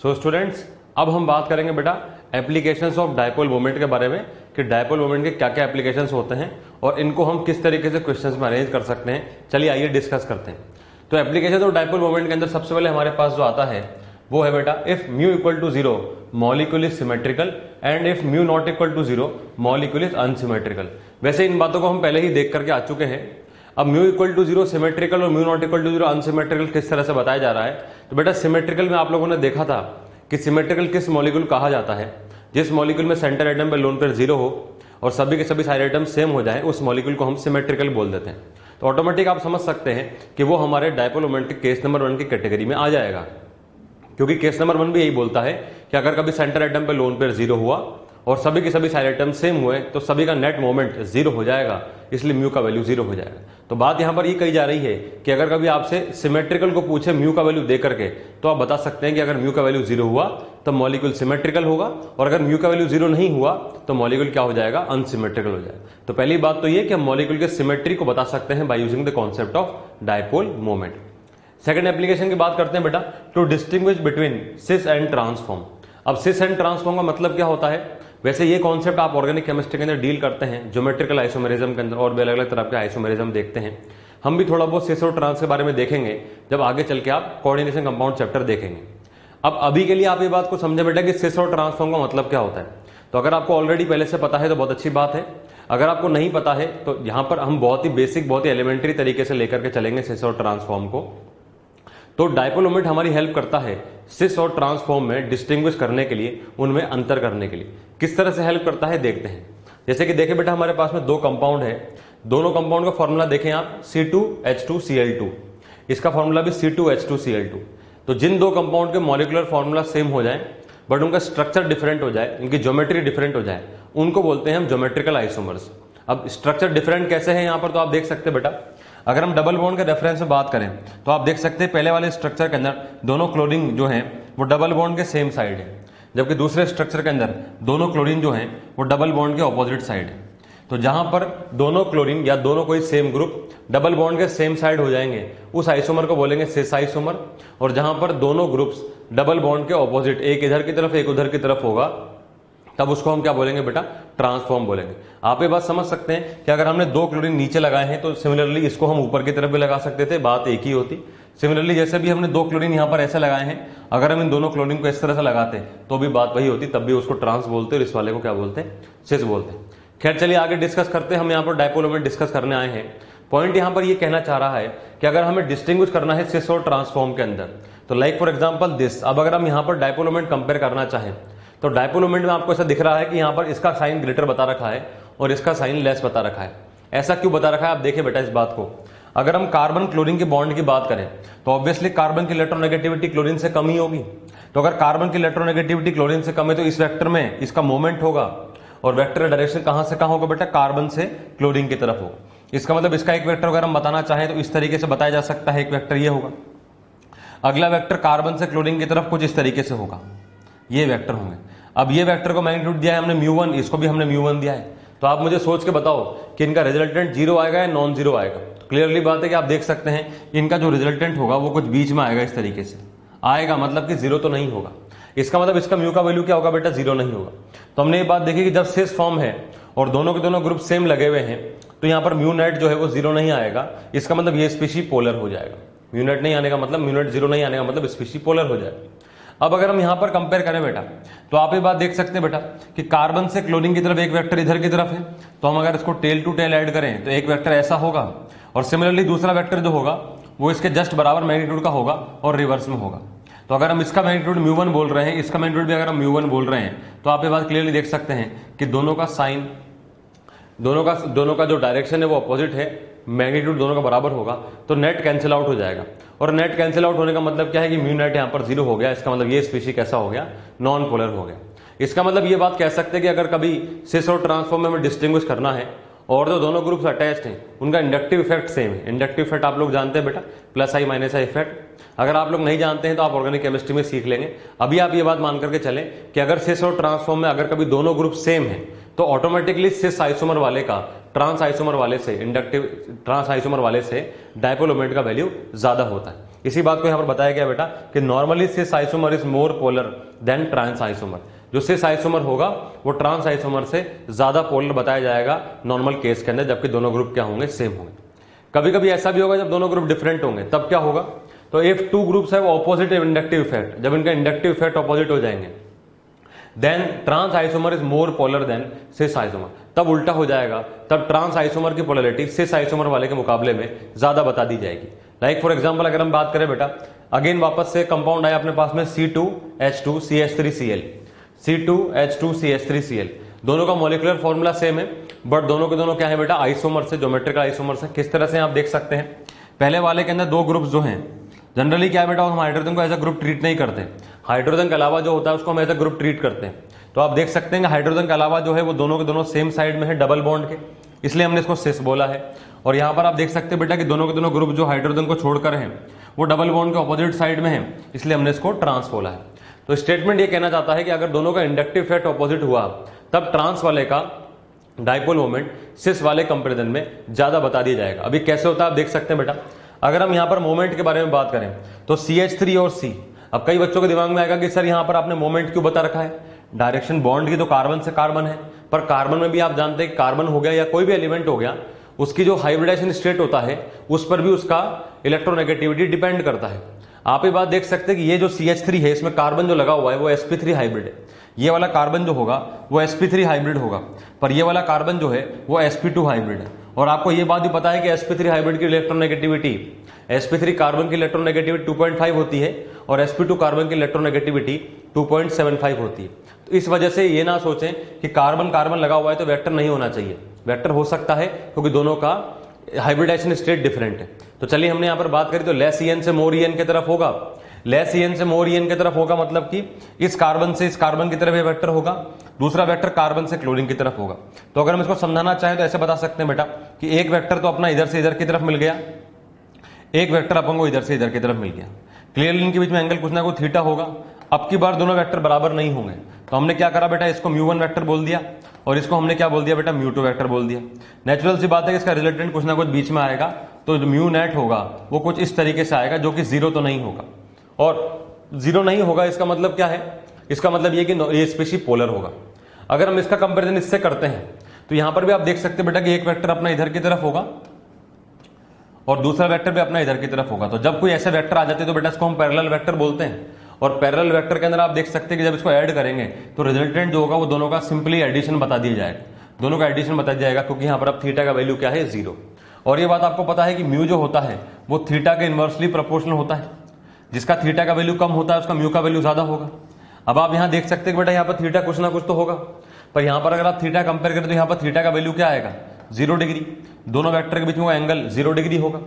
So students, अब हम बात करेंगे बेटा एप्लीकेशंस ऑफ डायपोल मोमेंट के बारे में कि डायपोल मोमेंट के क्या क्या एप्लीकेशंस होते हैं और इनको हम किस तरीके से क्वेश्चंस में अरेंज कर सकते हैं। चलिए आइए डिस्कस करते हैं। तो एप्लीकेशन ऑफ डायपोल मोमेंट के अंदर सबसे पहले हमारे पास जो आता है वो है बेटा if mu equal to 0 molecule is symmetrical and if mu not equal to 0 molecule is unsymmetrical. वैसे इन बातों को हम पहले ही देख करके आ चुके हैं। अब म्यू इक्वल टू 0 सिमेट्रिकल और mu not equal to 0 unsymmetrical किस तरह से बताया जा रहा है। तो बेटा सिमेट्रिकल में आप लोगों ने देखा था कि सिमेट्रिकल किस मॉलिक्यूल कहा जाता है, जिस मॉलिक्यूल में सेंटर एटम पे लोन पेयर 0 हो और सभी के सभी सारे एटम सेम हो जाए उस मॉलिक्यूल को हम सिमेट्रिकल बोल देते हैं। तो ऑटोमेटिक आप समझ सकते हैं कि वो हमारे डायपोल मोमेंट के केस नंबर 1 की कैटेगरी में आ जाएगा, क्योंकि केस नंबर 1 भी यही बोलता है कि अगर कभी सेंटर एटम पे लोन पेयर 0 हुआ और सभी के सभी सारे एटम सेम हुए तो सभी का नेट मोमेंट 0 हो जाएगा, इसलिए म्यू का वैल्यू 0 हो जाएगा। तो बात यहां पर ये कही जा रही है कि अगर कभी आपसे सिमेट्रिकल को पूछे म्यू का वैल्यू दे करके तो आप बता सकते हैं कि अगर म्यू का वैल्यू 0 हुआ तो मॉलिक्यूल सिमेट्रिकल होगा और अगर म्यू का वैल्यू 0 नहीं हुआ तो मॉलिक्यूल क्या हो जाएगा, अनसिमेट्रिकल हो जाएगा। तो पहली बात तो ये कि हम मॉलिक्यूल के सिमेट्री को बता सकते हैं by using the concept of dipole moment. Second application की बात करते हैं बेटा to distinguish between cis and transform. अब सिस एंड ट्रांसफॉर्म का मतलब क्या होता है। वैसे ये कॉन्सेप्ट आप ऑर्गेनिक केमिस्ट्री के अंदर डील करते हैं, ज्योमेट्रिकल आइसोमेरिज्म के अंदर और भी अलग अलग तरह के आइसोमेरिज्म देखते हैं। हम भी थोड़ा बहुत सिस और ट्रांस के बारे में देखेंगे जब आगे चल के आप कोऑर्डिनेशन कंपाउंड चैप्टर देखेंगे। अब अभी के लिए आप ये बात को समझे बेटा कि सिस और ट्रांसफॉर्म का मतलब क्या होता है। तो अगर आपको ऑलरेडी पहले से पता है तो बहुत अच्छी बात है, अगर आपको नहीं पता है तो यहां पर हम बहुत ही बेसिक बहुत ही एलिमेंट्री तरीके से लेकर के चलेंगे सिस और ट्रांसफॉर्म को। तो डायपोल मोमेंट हमारी हेल्प करता है सिस और ट्रांसफॉर्म में डिस्टिंग्विश करने के लिए, उनमें अंतर करने के लिए। किस तरह से हेल्प करता है देखते हैं। जैसे कि देखें बेटा हमारे पास में दो कंपाउंड है, दोनों कंपाउंड का फॉर्मूला देखें आप C2H2Cl2, इसका फॉर्मूला भी C2H2Cl2। तो जिन दो कंपाउंड के मॉलिक्यूलर फॉर्मूला सेम हो जाए बट उनका स्ट्रक्चर डिफरेंट हो जाए, इनकी ज्योमेट्री डिफरेंट हो जाए, उनको बोलते हैं हम ज्योमेट्रिकल आइसोमर्स। अब स्ट्रक्चर डिफरेंट कैसे है यहां पर तो आप देख सकते हैं बेटा, अगर हम डबल बॉन्ड के रेफरेंस में बात करें तो आप देख सकते हैं पहले वाले स्ट्रक्चर के अंदर दोनों क्लोरीन जो है वो डबल बॉन्ड के सेम साइड है, जबकि दूसरे स्ट्रक्चर के अंदर दोनों क्लोरीन जो है वो डबल बॉन्ड के ऑपोजिट साइड है। तो जहां पर दोनों क्लोरीन या दोनों कोई सेम ग्रुप डबल बॉन्ड के सेम साइड हो जाएंगे उस आइसोमर को बोलेंगे सिस आइसोमर, और जहां पर दोनों ग्रुप्स डबल बॉन्ड के ऑपोजिट, एक इधर की तरफ एक उधर की तरफ होगा, तब उसको हम क्या बोलेंगे बेटा, ट्रांसफॉर्म बोलेंगे। आप ये बात समझ सकते हैं कि अगर हमने दो क्लोरीन नीचे लगाए हैं तो सिमिलरली इसको हम ऊपर की तरफ भी लगा सकते थे, बात एक ही होती। सिमिलरली जैसे भी हमने दो क्लोरीन यहां पर ऐसे लगाए हैं, अगर हम इन दोनों क्लोरीन को इस तरह से लगाते तो भी बात वही होती, तब भी उसको ट्रांस बोलते और इस वाले को क्या बोलते हैं, सिस बोलते हैं। खैर चलिए आगे डिस्कस करते हैं। हम यहाँ पर डायपोल मोमेंट डिस्कस करने आए हैं। पॉइंट यहां पर ये कहना चाह रहा है कि अगर हमें डिस्टिंग्विश करना है सिस और ट्रांसफॉर्म के अंदर, तो लाइक फॉर एग्जांपल दिस। अब अगर हम यहां पर डायपोल मोमेंट कंपेयर करना चाहें तो डायपोल मोमेंट में आपको ऐसा दिख रहा है कि यहां पर इसका साइन ग्रेटर बता रखा है और इसका साइन लेस बता रखा है। ऐसा क्यों बता रखा है आप देखिए बेटा इस बात को। अगर हम कार्बन क्लोरीन के बॉन्ड की बात करें तो ऑब्वियसली कार्बन की इलेक्ट्रोनेगेटिविटी क्लोरीन से कम ही होगी। तो अगर कार्बन की इलेक्ट्रोनेगेटिविटी क्लोरीन से कम है तो इस वेक्टर में इसका मोमेंट होगा और वेक्टर डायरेक्शन कहां से कहां होगा बेटा, कार्बन से क्लोरीन की तरफ होगा। इसका मतलब इसका एक वेक्टर अगर हम बताना चाहें तो इस तरीके से बताया जा सकता है, एक वेक्टर ये होगा, अगला वेक्टर कार्बन से क्लोरीन की तरफ कुछ इस तरीके से होगा, ये वेक्टर होंगे। अब ये वेक्टर को मैग्नीट्यूड दिया है हमने μ1, इसको भी हमने μ1 दिया है। तो आप मुझे सोच के बताओ कि इनका रिजल्टेंट 0 आएगा या नॉन जीरो आएगा। तो क्लियरली बात है कि आप देख सकते हैं इनका जो रिजल्टेंट होगा वो कुछ बीच में आएगा, इस तरीके से आएगा, मतलब कि 0 तो नहीं होगा। इसका मतलब इसका म्यू का वैल्यू क्या होगा बेटा, 0 नहीं होगा। तो हमने ये बात देखी कि जब सिस फॉर्म है और दोनों के दोनों ग्रुप सेम लगे हुए हैं तो यहाँ पर म्यू नेट जो है वो 0 नहीं आएगा। इसका मतलब ये स्पीशी पोलर हो जाएगा। म्यू नेट नहीं आने का मतलब, म्यू नेट 0 नहीं आने का मतलब स्पीशी पोलर हो जाएगा। अब अगर हम यहां पर कंपेयर करें बेटा तो आप ये बात देख सकते हैं बेटा कि कार्बन से क्लोरीन की तरफ एक वेक्टर इधर की तरफ है, तो हम अगर इसको टेल टू टेल ऐड करें तो एक वेक्टर ऐसा होगा और सिमिलरली दूसरा वेक्टर जो होगा वो इसके जस्ट बराबर मैग्नीट्यूड का होगा और रिवर्स में होगा। तो अगर हम इसका मैग्नीट्यूड μ1 बोल रहे हैं, इसका मैग्नीट्यूड भी अगर हम μ1 बोल रहे हैं तो आप ये बात क्लियरली देख सकते हैं कि दोनों का साइन, दोनों का जो डायरेक्शन है वो अपोजिट है, मैग्नीट्यूड दोनों का बराबर होगा, तो नेट कैंसिल आउट हो जाएगा। और नेट कैंसिल आउट होने का मतलब क्या है कि म्यू नेट यहाँ पर 0 हो गया। इसका मतलब ये स्पीशी कैसा हो गया, नॉन पोलर हो गया। इसका मतलब ये बात कह सकते हैं कि अगर कभी सिस और ट्रांसफॉर्म में हमें डिस्टिंग्विश करना है और जो दोनों ग्रुप्स अटैच्ड हैं उनका इंडक्टिव इफेक्ट सेम है। इंडक्टिव इफेक्ट आप लोग जानते हैं बेटा, plus I minus I effect. अगर आप लोग नहीं जानते हैं तो आप ऑर्गेनिक केमिस्ट्री में सीख लेंगे। अभी आप ये बात मान करके चलें कि अगर सिस और ट्रांसफॉर्म में अगर कभी दोनों ग्रुप सेम है तो ऑटोमेटिकली सिस आइसोमर वाले का ट्रांस आइसोमर वाले से इंडक्टिव ट्रांस आइसोमर वाले से डायपोल मोमेंट का वैल्यू ज्यादा होता है। इसी बात को यहां पर बताया गया बेटा कि normally cis isomer is more polar than trans isomer. जो सिस आइसोमर होगा वो ट्रांस आइसोमर से ज्यादा पोलर बताया जाएगा नॉर्मल केस के अंदर, जबकि दोनों ग्रुप क्या होंगे, सेम होंगे। कभी कभी ऐसा भी होगा जब दोनों ग्रुप डिफरेंट होंगे, तब क्या होगा, तो if two groups have opposite inductive effect, जब इनका इंडक्टिव इफेक्ट ऑपोजिट हो जाएंगे, then trans isomer is more polar than cis isomer, तब उल्टा हो जाएगा, तब ट्रांस आइसोमर की पोलरिटी सिस आइसोमर वाले के मुकाबले में ज्यादा बता दी जाएगी। लाइक फॉर एग्जांपल अगर हम बात करें बेटा, अगेन वापस से कंपाउंड आया अपने पास में C2H2CH3Cl, C2H2CH3Cl, दोनों का मॉलिक्यूलर फॉर्मूला सेम है, बट दोनों के दोनों क्या है बेटा, आइसोमर से, ज्योमेट्रिकल आइसोमर से। किस तरह से आप देख सकते हैं, पहले वाले के अंदर दो ग्रुप्स जो हैं, जनरली क्या है बेटा, हम हाइड्रोजन को एज अ ग्रुप ट्रीट नहीं करते, हाइड्रोजन के अलावा जो होता है उसको हम एज अ ग्रुप ट्रीट करते हैं। तो आप देख सकते हैं कि हाइड्रोजन के अलावा जो है वो दोनों के दोनों सेम साइड में है डबल बॉन्ड के, इसलिए हमने इसको सिस बोला है। और यहां पर आप देख सकते हैं बेटा कि दोनों के दोनों ग्रुप जो हाइड्रोजन को छोड़कर हैं वो डबल बॉन्ड के ऑपोजिट साइड में है, इसलिए हमने इसको ट्रांस बोला है। तो स्टेटमेंट ये कहना चाहता है कि अगर दोनों का इंडक्टिव इफेक्ट ऑपोजिट हुआ तब ट्रांस वाले का डायपोल मोमेंट सिस वाले कंपेरिजन में ज्यादा बता दिया जाएगा। अभी कैसे होता है आप देख सकते हैं बेटा, अगर हम यहां पर मोमेंट के बारे में बात करें तो CH3 और C, अब कई बच्चों के दिमाग में आएगा कि सर यहां पर आपने मोमेंट क्यों बता रखा है, डायरेक्शन बॉन्ड की तो कार्बन से कार्बन है, पर कार्बन में भी आप जानते हैं कि कार्बन हो गया या कोई भी एलिमेंट हो गया, उसकी जो हाइब्रिडाइजेशन स्टेट होता है उस पर भी उसका इलेक्ट्रोनेगेटिविटी डिपेंड करता है। आप ये बात देख सकते हैं कि ये जो CH3 है इसमें कार्बन जो लगा हुआ है वो sp3 हाइब्रिड है, ये वाला कार्बन जो होगा वो sp3 हाइब्रिड होगा, पर ये वाला कार्बन जो है वो sp2 हाइब्रिड है। और आपको ये बात भी पता है कि sp3 हाइब्रिड की इलेक्ट्रोनेगेटिविटी, sp3 कार्बन की इलेक्ट्रोनेगेटिविटी 2.5 होती है और sp2 कार्बन की इलेक्ट्रोनेगेटिविटी 2.75 होती है। तो इस वजह से ये ना सोचें कि कार्बन कार्बन लगा हुआ है तो वेक्टर नहीं होना चाहिए, वेक्टर हो सकता है क्योंकि दोनों का हाइब्रिडाइजेशन स्टेट डिफरेंट है। तो चलिए हमने यहां पर बात करी तो लेस EN से मोर EN की तरफ होगा, लेस EN से मोर EN की तरफ होगा, मतलब कि इस कार्बन से इस कार्बन की तरफ ये वेक्टर होगा, दूसरा वेक्टर कार्बन से क्लोरीन की तरफ होगा। तो अगर हम इसको समझाना चाहें तो ऐसे बता सकते हैं बेटा कि एक वेक्टर तो अपना इधर से इधर की तरफ मिल गया, एक वेक्टर अपन को इधर से इधर की तरफ मिल गया, क्लियरली इनके बीच में एंगल कुछ ना कुछ थीटा होगा। अब की बार दोनों वेक्टर बराबर नहीं होंगे, तो हमने क्या करा बेटा, इसको μ1 वेक्टर बोल दिया और इसको हमने क्या बोल दिया बेटा, μ2 वेक्टर बोल दिया। नेचुरल सी बात है कि इसका रिजल्टेंट कुछ ना कुछ बीच में आएगा, तो जो म्यू नेट होगा वो कुछ इस तरीके से आएगा जो कि जीरो तो नहीं होगा, और जीरो नहीं होगा इसका मतलब क्या है, इसका मतलब ये कि ये स्पेशीज पोलर होगा। अगर हम इसका कंपेरिजन इससे करते हैं तो यहां पर भी आप देख सकते हैं बेटा कि एक वेक्टर अपना इधर की तरफ होगा और दूसरा वेक्टर भी अपना इधर की तरफ होगा। तो जब कोई ऐसे वेक्टर आ जाते हैं तो बेटा इसको हम पैरेलल वेक्टर बोलते हैं, और पैरेलल वेक्टर के अंदर आप देख सकते हैं कि जब इसको ऐड करेंगे तो रिजल्टेंट जो होगा वो दोनों का सिंपली एडिशन बता दिया जाएगा, दोनों का एडिशन बता दिया जाएगा, क्योंकि यहाँ पर अब थीटा का वैल्यू क्या है, जीरो। और ये बात आपको पता है कि म्यू जो होता है वो थीटा के इनवर्सली प्रोपोर्शनल होता है, जिसका थीटा का वैल्यू कम होता है उसका म्यू का वैल्यू ज्यादा होगा। अब आप यहाँ देख सकते हैं कि बेटा यहाँ पर थीटा कुछ ना कुछ तो होगा, पर यहाँ पर अगर आप थीटा कंपेयर करें तो यहाँ पर थीटा का वैल्यू क्या आएगा, 0 डिग्री, दोनों वेक्टर के बीच में एंगल 0 डिग्री होगा।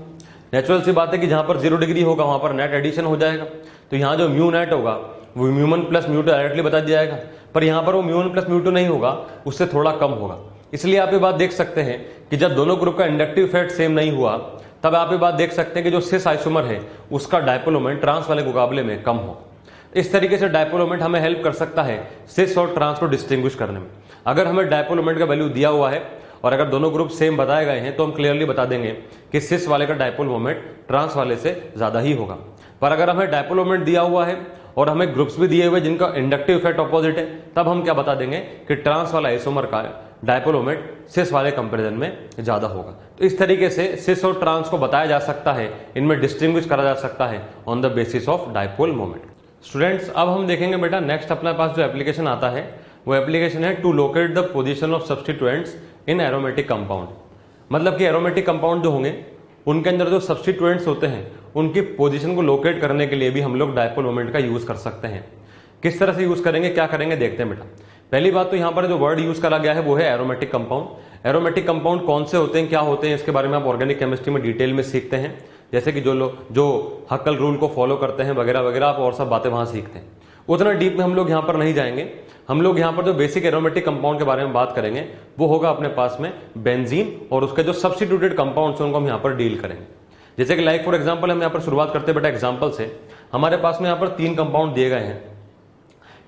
नेचुरल सी बात है कि जहां पर 0 डिग्री होगा वहां पर नेट एडिशन हो जाएगा, तो यहाँ जो म्यू नेट होगा वो μ1 प्लस μ2 डायरेक्टली बता दिया जाएगा, पर यहाँ पर वो μ1 प्लस μ2 नहीं होगा, उससे थोड़ा कम होगा। इसलिए आप ये बात देख सकते हैं कि जब दोनों ग्रुप का इंडक्टिव इफेक्ट सेम नहीं हुआ तब आप ये बात देख सकते हैं कि जो सिस आइसोमर है उसका डायपोल मोमेंट ट्रांस वाले मुकाबले में कम हो। इस तरीके से डायपोल मोमेंट हमें हेल्प कर सकता है सिस और ट्रांस को डिस्टिंग्विश करने में। अगर हमें डायपोल मोमेंट का वैल्यू दिया हुआ है और अगर दोनों ग्रुप सेम बताए गए हैं तो हम क्लियरली बता देंगे कि सिस वाले का डायपोल मोमेंट ट्रांस वाले से ज्यादा ही होगा। पर अगर हमें डायपोल मोमेंट दिया हुआ है और हमें ग्रुप्स भी दिए हुए जिनका इंडक्टिव इफेक्ट ऑपोजिट है, तब हम क्या बता देंगे कि ट्रांस वाला आइसोमर का डायपोल मोमेंट सिस वाले कंपैरिजन में ज्यादा होगा। तो इस तरीके से सिस और ट्रांस को बताया जा सकता है, इनमें डिस्टिंग्विश करा जा सकता है on the basis of dipole moment. Students अब हम देखेंगे बेटा नेक्स्ट अपने पास जो एप्लीकेशन आता है वो एप्लीकेशन है to locate the position of substituents in aromatic compound. मतलब कि एरोमेटिक कंपाउंड जो होंगे उनके अंदर जो सब्स्टिट्यूएंट्स होते हैं उनकी पोजीशन को लोकेट करने के लिए भी हम लोग डायपोल मोमेंट का यूज कर सकते हैं। किस तरह से यूज करेंगे, क्या करेंगे, देखते हैं बेटा। पहली बात तो यहाँ पर जो वर्ड यूज करा गया है वो है एरोमेटिक कंपाउंड। एरोमेटिक कंपाउंड कौन से होते हैं, क्या होते हैं, इसके बारे में आप ऑर्गेनिक केमिस्ट्री में डिटेल में सीखते हैं, जैसे कि जो लोग जो हक्कल रूल को फॉलो करते हैं वगैरह वगैरह, आप और सब बातें वहां सीखते हैं। उतना डीप में हम लोग यहाँ पर नहीं जाएंगे। हम लोग यहाँ पर जो बेसिक एरोमेटिक कंपाउंड के बारे में बात करेंगे वो होगा अपने पास में बेंजीन, और उसके जो सब्स्टिट्यूटेड कंपाउंड्स उनको हम यहाँ पर डील करेंगे। जैसे कि लाइक फॉर एग्जांपल हम यहाँ पर शुरुआत करते हैं बेटा एग्जांपल से। हमारे पास में यहाँ पर 3 कंपाउंड दिए गए हैं,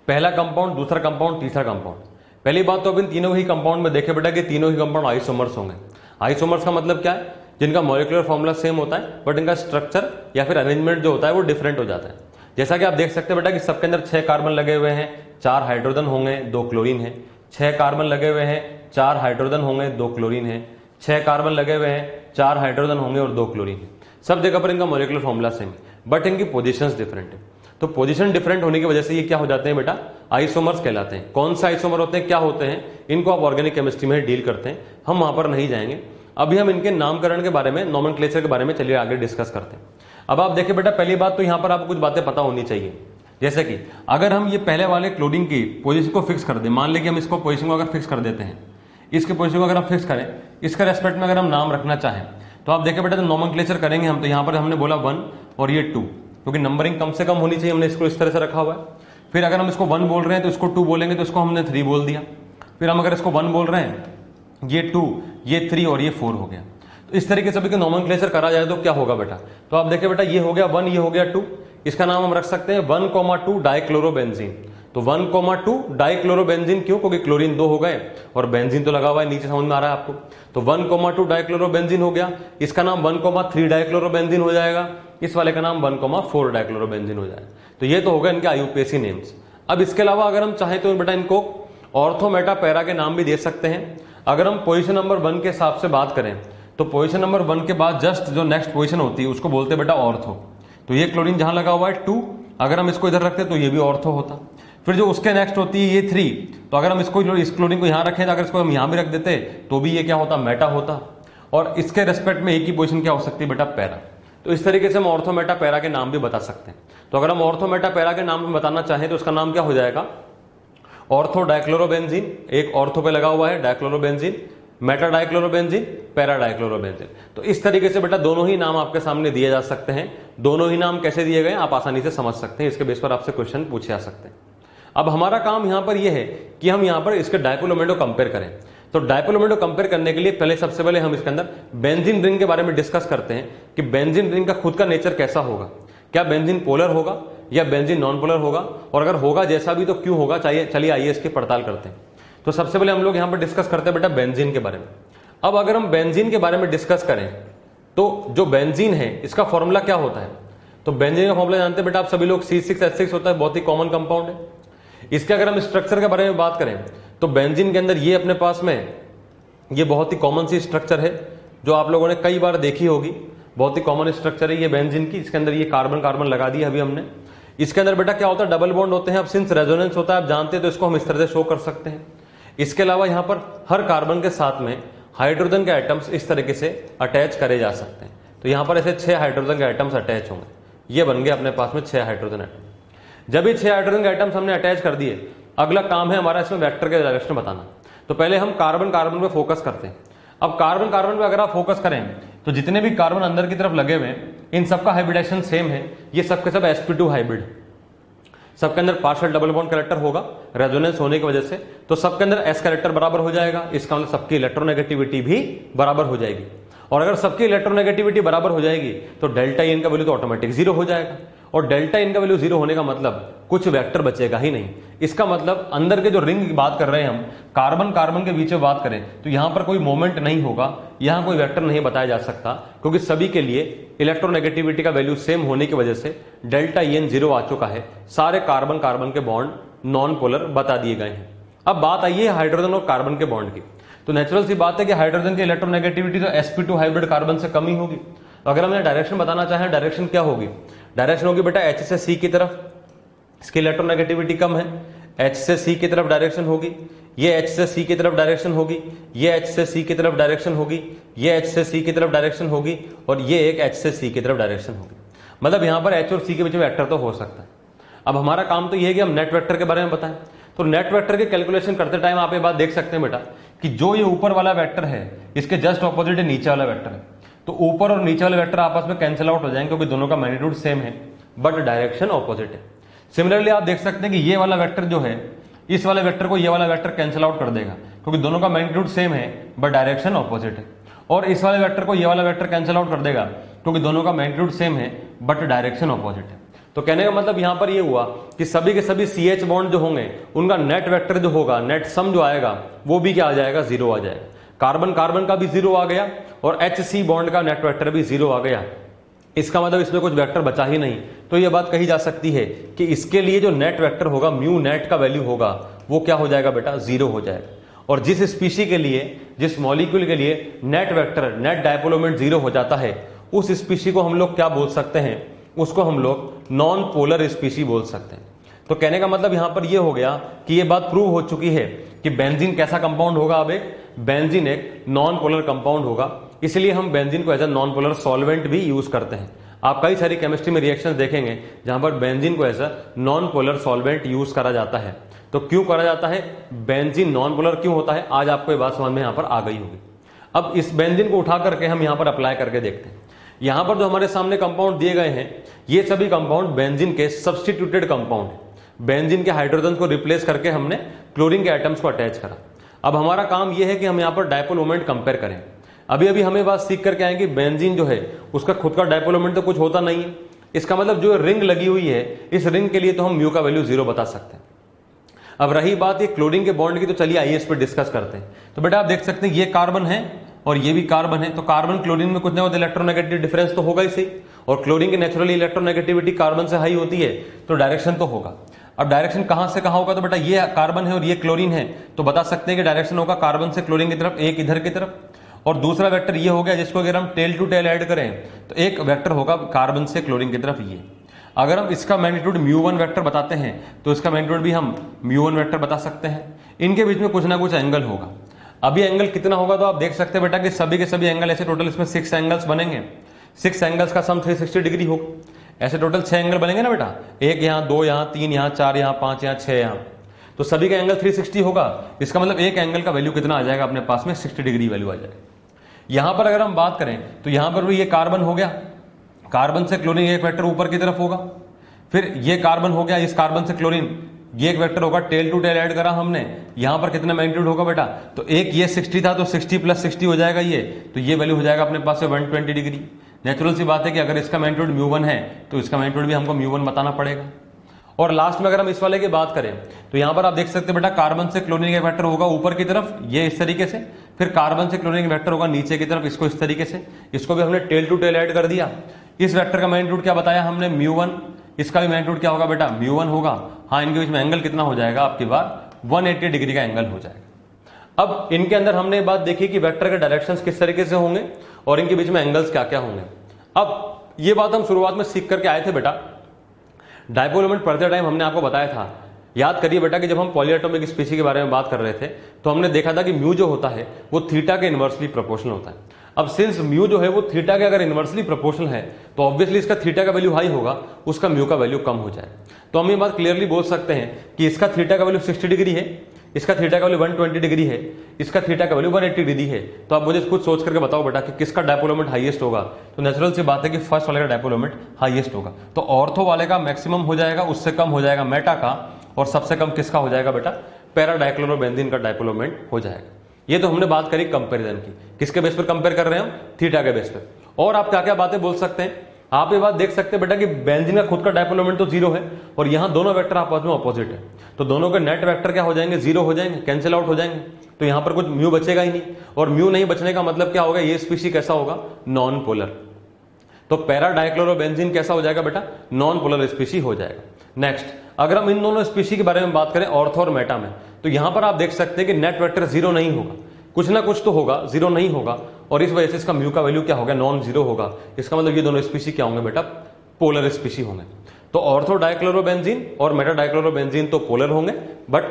पहला कंपाउंड, दूसरा कंपाउंड, तीसरा कंपाउंड। पहली बात तो अब इन तीनों ही कंपाउंड में देखे बेटा कि तीनों ही कंपाउंड आइसोमर्स होंगे। आइसोमर्स का मतलब क्या है? जिनका मॉलिक्यूलर फॉर्मूला सेम होता है बट इनका स्ट्रक्चर या फिर अरेंजमेंट जो होता है वो डिफरेंट हो जाता है। जैसा कि आप देख सकते हैं बेटा कि सबके अंदर 6 कार्बन लगे हुए हैं, 4 हाइड्रोजन होंगे, 2 क्लोरीन है। 6 कार्बन लगे हुए हैं, 4 हाइड्रोजन होंगे, 2 क्लोरीन है। 6 कार्बन लगे हुए हैं, 4 हाइड्रोजन होंगे और 2 क्लोरीन है। सब जगह पर इनका मॉलिक्यूलर फॉर्मूला सेम है बट इनकी पोजीशंस डिफरेंट है। तो पोजीशन डिफरेंट होने की वजह से ये क्या हो जाते हैं बेटा? आइसोमर्स कहलाते हैं। कौन सा आइसोमर होते हैं, क्या होते हैं, इनको आप ऑर्गेनिक केमिस्ट्री में डील करते हैं, हम वहां पर नहीं जाएंगे। अभी हम इनके नामकरण के बारे में, नोमेनक्लेचर के बारे में चलिए आगे डिस्कस करते हैं। अब आप देखिए बेटा, पहली बात तो यहां पर आपको कुछ बातें पता होनी चाहिए। जैसे कि अगर हम ये पहले वाले क्लोरीन की पोजीशन को फिक्स कर दें, मान लें कि हम इसको पोजीशन को अगर फिक्स कर देते हैं, इसके पोजीशन को अगर हम फिक्स करें, इसके रेस्पेक्ट में अगर हम नाम रखना चाहें तो आप देखिए बेटा, तो नोमेनक्लेचर करेंगे हम, तो यहाँ पर हमने बोला 1 और ये 2, क्योंकि नंबरिंग कम से कम होनी चाहिए, हमने इसको इस तरह से रखा हुआ है। फिर अगर हम इसको 1 बोल रहे हैं तो इसको 2 बोलेंगे, तो इसको हमने 3 बोल दिया। फिर हम अगर इसको 1 बोल रहे हैं, ये 2, ये 3 और ये 4 हो गया। तो इस तरीके से भी नोमेनक्लेचर करा जाए तो क्या होगा बेटा? तो आप देखिए बेटा, ये हो गया 1, ये हो गया 2, इसका नाम हम रख सकते हैं 1,2 डाइक्लोरोबेंजीन। तो 1,2 डाइक्लोरोबेंजीन क्यों? क्योंकि क्लोरीन 2 हो गए और बेंजीन तो लगा हुआ है नीचे, समझ में आ रहा है आपको। तो 1,2 डाइक्लोरोबेंजीन हो गया, इसका नाम 1,3 डाइक्लोरोबेंजीन हो जाएगा, इस वाले का नाम 1,4 डाइक्लोरोबेंजीन हो जाएगा। तो ये तो होगा इनके IUPAC नेम्स। अब इसके अलावा अगर हम चाहें तो बेटा इनको ऑर्थो मेटा पैरा के नाम भी दे सकते हैं। अगर हम पोजीशन नंबर 1 के हिसाब से बात करें तो पोजीशन नंबर 1 के बाद जस्ट जो नेक्स्ट पोजीशन होती है उसको बोलते हैं बेटा ऑर्थो। तो ये क्लोरीन जहां लगा हुआ है 2, अगर हम इसको इधर रखते तो ये भी ऑर्थो होता। फिर जो उसके नेक्स्ट होती है ये 3, तो अगर हम इसको, इस क्लोरीन को यहां रखें, तो अगर इसको हम यहां भी रख देते तो भी ये क्या होता? मेटा होता। और इसके रेस्पेक्ट में एक ही पोजीशन क्या हो सकती है बेटा? पैरा। तो इस तरीके से हम ऑर्थो मेटा पैरा के नाम भी बता सकते हैं। तो अगर हम ऑर्थो मेटा पैरा के नाम में बताना चाहें तो उसका नाम क्या हो जाएगा? ऑर्थो डाइक्लोरोबेंजीन, एक ऑर्थो पे लगा हुआ है dichlorobenzene, Meta dichlorobenzene, para dichlorobenzene. तो इस तरीके से बेटा दोनों ही नाम आपके सामने दिए जा सकते हैं। दोनों ही नाम कैसे दिए गए आप आसानी से समझ सकते हैं, इसके बेस पर आपसे क्वेश्चन पूछे जा सकते हैं। अब हमारा काम यहां पर यह है कि हम यहां पर इसके डाइपोल मोमेंट को कंपेयर करें। तो डाइपोल मोमेंट को कंपेयर करने के लिए पहले, सबसे पहले हम इसके अंदर बेंजीन रिंग के बारे में डिस्कस करते हैं कि बेंजीन रिंग का खुद का नेचर कैसा होगा। क्या बेंजीन पोलर होगा या बेंजीन नॉन पोलर होगा, और अगर होगा जैसा भी तो क्यों होगा? चलिए आइए इसकी पड़ताल करते हैं। तो सबसे पहले हम लोग यहां पर डिस्कस करते हैं बेटा बेंजीन के बारे में। अब अगर हम बेंजीन के बारे में डिस्कस करें तो जो बेंजीन है इसका फॉर्मूला क्या होता है? तो बेंजीन का फॉर्मूला जानते हैं बेटा आप सभी लोग, C6H6 होता है, बहुत ही कॉमन कंपाउंड है। इसके अगर हम स्ट्रक्चर के बारे में बात करें तो बेंजीन के अंदर ये अपने पास में ये बहुत ही कॉमन सी स्ट्रक्चर है जो आप लोगों ने कई बार देखी होगी। बहुत ही कॉमन स्ट्रक्चर है ये बेंजीन की। इसके अंदर ये कार्बन कार्बन लगा दिया अभी हमने। इसके अंदर बेटा क्या होता है? डबल बॉन्ड होते हैं। अब सिंस रेजोनेंस होता है आप जानते हैं, तो इसको हम इस तरह से शो कर सकते हैं। इसके अलावा यहां पर हर कार्बन के साथ में हाइड्रोजन के आइटम्स इस तरीके से अटैच करे जा सकते हैं। तो यहां पर ऐसे 6 हाइड्रोजन के आइटम्स अटैच होंगे। ये बन गए अपने पास में 6 हाइड्रोजन आइटम। जब ये 6 हाइड्रोजन के आइटम्स हमने अटैच कर दिए, अगला काम है हमारा इसमें वेक्टर के डायरेक्शन बताना। तो पहले हम कार्बन कार्बन पे फोकस करते हैं। अब कार्बन कार्बन पे अगर आप फोकस करें तो जितने भी कार्बन अंदर की तरफ लगे हुए हैं इन सबका हाइब्रिडेशन सेम है। ये सबके सब sp2 हाइब्रिड, सबके अंदर पार्शियल डबल बॉन्ड कैरेक्टर होगा रेजोनेंस होने की वजह से। तो सबके अंदर s कैरेक्टर बराबर हो जाएगा, इसका मतलब सबकी इलेक्ट्रोनेगेटिविटी भी बराबर हो जाएगी। और अगर सबकी इलेक्ट्रोनेगेटिविटी बराबर हो जाएगी तो डेल्टा इन का वैल्यू तो ऑटोमेटिक 0 हो जाएगा। और डेल्टा इन का वैल्यू 0 होने का मतलब कुछ वेक्टर बचेगा ही नहीं। इसका मतलब अंदर के जो रिंग की बात कर रहे हैं हम, कार्बन कार्बन के बीच में बात करें तो यहां पर कोई मोमेंट नहीं होगा, यहां कोई वेक्टर नहीं बताया जा सकता, क्योंकि सभी के लिए इलेक्ट्रोनेगेटिविटी का वैल्यू सेम होने की वजह से डेल्टा इन 0 आ चुका है। सारे कार्बन कार्बन के बॉन्ड नॉन पोलर बता दिए गए हैं। अब बात आई है हाइड्रोजन और कार्बन के बॉन्ड की। तो नेचुरल सी बात है कि हाइड्रोजन की इलेक्ट्रोनेगेटिविटी तो sp2 हाइब्रिड कार्बन से कम ही होगी। अगर हमने डायरेक्शन बताना चाहें, डायरेक्शन क्या होगी? डायरेक्शन होगी बेटा H से C की तरफ, इसकी इलेक्ट्रोनेगेटिविटी कम है, H से C की तरफ डायरेक्शन होगी, ये H से C की तरफ डायरेक्शन होगी, ये H से C की तरफ डायरेक्शन होगी, ये H से C की तरफ डायरेक्शन होगी, और ये एक H से C की तरफ डायरेक्शन होगी। मतलब यहां पर H और C के बीच में वेक्टर तो हो सकता है। अब हमारा काम तो ये है कि हम नेट वेक्टर के बारे में बताएं। तो नेट वेक्टर की कैलकुलेशन करते टाइम आप ये बात देख सकते हैं बेटा कि जो ये ऊपर वाला वेक्टर है इसके जस्ट ऑपोजिट है नीचे वाला वेक्टर है। तो ऊपर और नीचे वाले वेक्टर आपस में कैंसिल आउट हो जाएंगे क्योंकि दोनों का मैग्नीट्यूड सेम है बट डायरेक्शन ऑपोजिट है। सिमिलरली आप देख सकते हैं कि ये वाला वेक्टर जो है इस वाले वेक्टर को ये वाला वेक्टर कैंसिल आउट कर देगा क्योंकि दोनों का मैग्नीट्यूड सेम है बट डायरेक्शन ऑपोजिट है। और इस वाले वेक्टर को ये वाला वेक्टर कैंसिल आउट कर देगा क्योंकि दोनों का मैग्नीट्यूड सेम है बट डायरेक्शन ऑपोजिट है। तो कहने का मतलब यहां पर ये हुआ कि सभी के सभी CH बॉन्ड जो होंगे उनका नेट वेक्टर जो होगा, नेट सम जो आएगा वो भी क्या आ जाएगा, 0 आ जाएगा। कार्बन कार्बन का भी 0 आ गया और HC बॉन्ड का नेट वेक्टर भी 0 आ गया। इसका मतलब इसमें कुछ वेक्टर बचा ही नहीं। तो ये बात कही जा सकती है कि इसके लिए जो नेट वेक्टर होगा, म्यू नेट का वैल्यू होगा, वो क्या हो जाएगा बेटा, 0 हो जाएगा। और जिस स्पीशी के लिए, जिस मॉलिक्यूल के लिए net vector, net dipole moment 0 हो जाता है, उस स्पीशी को हम लोग क्या बोल सकते हैं, उसको हम लोग नॉन पोलर स्पीशी बोल सकते हैं। तो कहने का मतलब यहां पर यह हो गया कि यह बात प्रूव हो चुकी है कि बेंजीन कैसा कंपाउंड होगा। अब एक बेंजीन एक नॉन पोलर कंपाउंड होगा, इसलिए हम बेंजीन को as a non polar solvent भी यूज करते हैं। आप कई सारी केमिस्ट्री में रिएक्शंस देखेंगे जहां पर बेंजीन को as a non polar solvent use करा जाता है। तो क्यों करा जाता है, बेंजीन नॉन पोलर क्यों होता है, आज आपको ये बात समझ में यहां पर आ गई होगी। अब इस बेंजीन को उठा करके हम यहां पर अप्लाई करके देखते हैं। यहां पर जो हमारे सामने कंपाउंड दिए गए हैं, ये सभी कंपाउंड बेंजीन के सब्स्टिट्यूटेड कंपाउंड है। बेंजीन के हाइड्रोजन को रिप्लेस करके हमने क्लोरीन के एटम्स को अटैच करा। अब हमारा काम यह है कि हम यहां पर डायपोल मोमेंट कंपेयर करें। अभी अभी हमें बात सीख करके आए कि बेंजीन जो है उसका खुद का डायपोल मोमेंट तो कुछ होता नहीं है। इसका मतलब जो रिंग लगी हुई है, इस रिंग के लिए तो हम म्यू का वैल्यू 0 बता सकते हैं। अब रही बात ये क्लोरीन के बॉन्ड की, तो चलिए आइए इस पर डिस्कस करते हैं। तो बेटा आप देख सकते हैं ये कार्बन है और ये भी कार्बन है। तो कार्बन क्लोरीन में कुछ ना कुछ इलेक्ट्रोनेगेटिव डिफरेंस तो होगा ही सही, और क्लोरीन की नेचुरली इलेक्ट्रोनेगेटिविटी कार्बन से हाई होती है, तो डायरेक्शन तो होगा। अब डायरेक्शन कहां से कहां होगा, तो बेटा ये कार्बन है और ये क्लोरीन है, तो बता सकते हैं कि डायरेक्शन होगा कार्बन से क्लोरीन की तरफ, एक इधर की तरफ, और दूसरा वेक्टर ये हो गया जिसको अगर हम टेल टू टेल ऐड करें तो एक वेक्टर होगा कार्बन से क्लोरीन की तरफ ये। अगर हम इसका मैग्नीट्यूड μ1 वेक्टर बताते हैं तो इसका मैग्नीट्यूड भी हम μ1 वेक्टर बता सकते हैं। इनके बीच में कुछ ना कुछ एंगल होगा। अभी एंगल कितना होगा, तो आप देख सकते हैं बेटा कि सभी के सभी एंगल ऐसे टोटल इसमें 6 एंगल्स बनेंगे। 6 एंगल्स का सम 360 डिग्री होगा। ऐसे टोटल 6 एंगल बनेंगे ना बेटा, एक यहाँ, 2 यहाँ, 3 यहाँ, 4 यहाँ, 5 यहाँ, 6 यहाँ, तो सभी का एंगल 360 होगा। इसका मतलब एक एंगल का वैल्यू कितना आ जाएगा अपने पास में, 60 डिग्री वैल्यू आ जाएगा। यहां पर अगर हम बात करें तो यहां पर भी ये कार्बन हो गया, कार्बन से क्लोरीन एक वेक्टर ऊपर की तरफ होगा, फिर ये कार्बन हो गया, इस कार्बन से क्लोरीन ये एक वेक्टर होगा, टेल टू टेल ऐड करा हमने, यहां पर कितना मैग्नीट्यूड होगा बेटा, तो एक ये 60 था तो 60 + 60 हो जाएगा ये, तो ये वैल्यू हो जाएगा अपने पास से 120 डिग्री। नेचुरल सी बात है कि अगर इसका मैग्नीट्यूड μ1 है तो इसका मैग्नीट्यूड भी हमको μ1 बताना पड़ेगा। और लास्ट में अगर हम इस वाले की बात करें तो यहां पर आप देख सकते हैं बेटा कार्बन से क्लोरीन का वेक्टर होगा ऊपर की तरफ, ये इस तरीके से, फिर कार्बन से क्लोरीन का वेक्टर होगा नीचे की तरफ, इसको इस तरीके से, इसको भी हमने टेल टू टेल ऐड कर दिया। इस वेक्टर का मैग्नीट्यूड क्या बताया हमने, μ1, इसका भी मैग्नीट्यूड क्या होगा बेटा, μ1 होगा। हाँ, इनके बीच में एंगल कितना हो जाएगा आपकी बार, 180 डिग्री का एंगल हो जाएगा। अब इनके अंदर हमने बात देखी कि वेक्टर के डायरेक्शंस किस तरीके से होंगे और इनके बीच में एंगल्स क्या क्या होंगे। अब ये बात हम शुरुआत में सीख करके आए थे बेटा, डायपोल मोमेंट पढ़ते टाइम हमने आपको बताया था, याद करिए बेटा कि जब हम पॉलीएटॉमिक स्पीशीज के बारे में बात कर रहे थे तो हमने देखा था कि म्यू जो होता है वो थीटा के इनवर्सली प्रोपोर्शनल होता है। अब सिंस म्यू जो है वो थीटा के अगर इनवर्सली प्रोपोर्शनल है तो ऑब्वियसली इसका थीटा का वैल्यू हाई होगा, उसका म्यू का वैल्यू कम हो जाए। तो हम ये बात क्लियरली बोल सकते हैं कि इसका थीटा का वैल्यू 60 डिग्री है, इसका थीटा का वैल्यू 120 डिग्री है, इसका थीटा का वैल्यू 180 डिग्री है। तो आप मुझे कुछ सोच करके बताओ बेटा कि किसका डायपोल मोमेंट हाईएस्ट होगा। तो नेचुरल सी बात है कि फर्स्ट वाले का डायपोल मोमेंट हाईएस्ट होगा। तो ऑर्थो वाले का मैक्सिमम हो जाएगा, उससे कम हो जाएगा मेटा का, और सबसे कम किसका हो जाएगा बेटा, पैरा डाइक्लोरोबेंजीन का डायपोल मोमेंट हो जाएगा। ये तो हमने बात करी कंपैरिजन की, किसके बेस पर कंपेयर कर रहे हैं हम, थीटा के बेस पर। और आप क्या क्या बातें बोल सकते हैं, आप ये बात देख सकते हैं बेटा कि बेंजीन का खुद का डायपोल मोमेंट तो 0 है और यहां दोनों वेक्टर आपस में ऑपोजिट है, तो दोनों के नेट वेक्टर क्या हो जाएंगे, 0 हो जाएंगे, कैंसिल आउट हो जाएंगे। तो यहां पर कुछ म्यू बचेगा ही नहीं, और म्यू नहीं बचने का मतलब क्या होगा, ये स्पीशी कैसा होगा, नॉन पोलर। तो पैरा डाइक्लोरोबेंजीन कैसा हो जाएगा बेटा, नॉन पोलर स्पीशी हो जाएगा। नेक्स्ट, अगर हम इन दोनों स्पीशी के बारे में बात करें ऑर्थो और मेटा में, तो यहां पर आप देख सकते हैं कि नेट वेक्टर 0 नहीं होगा, कुछ ना कुछ तो होगा, 0 नहीं होगा, और इस वजह से इसका म्यू का वैल्यू क्या होगा, नॉन 0 होगा। इसका मतलब ये दोनों स्पीशी क्या होंगे बेटा, पोलर स्पीशी होंगे। तो ऑर्थो डाइक्लोरोबेंजीन और मेटा डाइक्लोरोबेंजीन तो पोलर होंगे, बट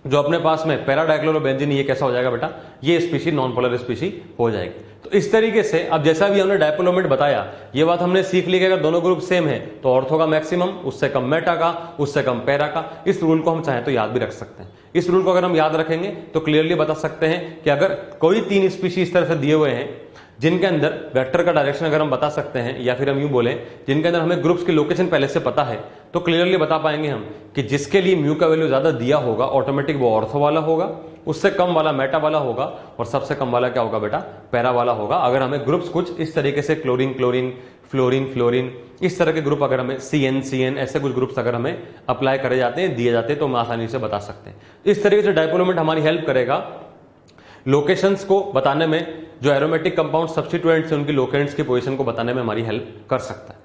जो अपने पास में पैरा डाइक्लोरोबेंजीन ये कैसा हो जाएगा बेटा, ये स्पीशी नॉन पोलर स्पीशी हो जाएगी। तो इस तरीके से अब जैसा भी हमने डायपोल मोमेंट बताया, ये बात हमने सीख ली कि अगर दोनों ग्रुप सेम है तो ऑर्थो का मैक्सिमम, उससे कम मेटा का, उससे कम पैरा का। इस रूल को हम चाहें तो याद भी रख सकते हैं। इस रूल को अगर हम याद रखेंगे तो क्लियरली बता सकते हैं कि अगर कोई 3 स्पीशी इस तरह से दिए हुए हैं जिनके अंदर वेक्टर का डायरेक्शन अगर हम बता सकते हैं, या फिर हम यूं बोलें जिनके अंदर हमें ग्रुप्स की लोकेशन पहले से पता है, तो क्लियरली बता पाएंगे हम कि जिसके लिए म्यू का वैल्यू ज्यादा दिया होगा ऑटोमेटिक वो ऑर्थो वाला होगा, उससे कम वाला मेटा वाला होगा, और सबसे कम वाला क्या होगा बेटा, पैरा वाला होगा। अगर हमें ग्रुप्स कुछ इस तरीके से क्लोरीन क्लोरीन, फ्लोरीन फ्लोरीन, इस तरह के ग्रुप अगर हमें CN CN ऐसे कुछ ग्रुप्स अगर हमें अप्लाई करे जाते हैं, दिए जाते हैं, तो हम आसानी से बता सकते हैं। इस तरीके से डायपोल मोमेंट हमारी हेल्प करेगा लोकेशंस को बताने में, जो एरोमेटिक कंपाउंड सब्स्टिट्यूएंट्स हैं उनकी लोकेंट्स की पोजीशन को बताने में हमारी हेल्प कर सकता है।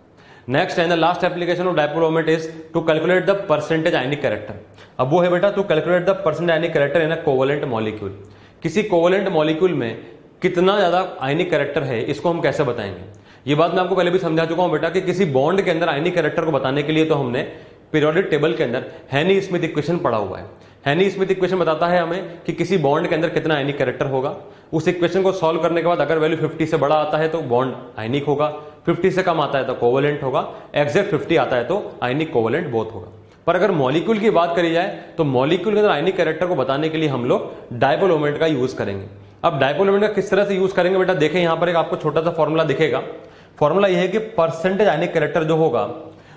Next and the last application of dipole moment is to calculate the percentage ionic character. अब वो है बेटा to calculate the percentage ionic character in a covalent molecule. किसी कोवेलेंट मॉलिक्यूल में कितना ज्यादा आयनिक कैरेक्टर है, इसको हम कैसे बताएंगे। ये बात मैं आपको पहले भी समझा चुका हूं बेटा कि किसी बॉन्ड के अंदर आयनिक कैरेक्टर को बताने के लिए तो हमने पीरियोडिक टेबल के अंदर हेनी स्मिथ इक्वेशन पढ़ा हुआ है। हेनी स्मिथ इक्वेशन बताता है हमें कि किसी बॉन्ड के अंदर कितना आयनिक कैरेक्टर होगा। उस इक्वेशन को सॉल्व करने के बाद अगर वैल्यू 50 से बड़ा आता है तो बॉन्ड आयनिक होगा, 50 से कम आता है तो कोवेलेंट होगा, एग्जैक्ट 50 आता है तो आयनिक कोवेलेंट बोथ होगा। पर अगर मॉलिक्यूल की बात करी जाए तो मॉलिक्यूल के अंदर आयनिक कैरेक्टर को बताने के लिए हम लोग डायपोल मोमेंट का यूज करेंगे। अब डायपोल मोमेंट का किस तरह से यूज करेंगे बेटा, देखें यहां पर एक आपको छोटा सा फॉर्मूला दिखेगा। फॉर्मूला यह है कि परसेंटेज आयनिक कैरेक्टर जो होगा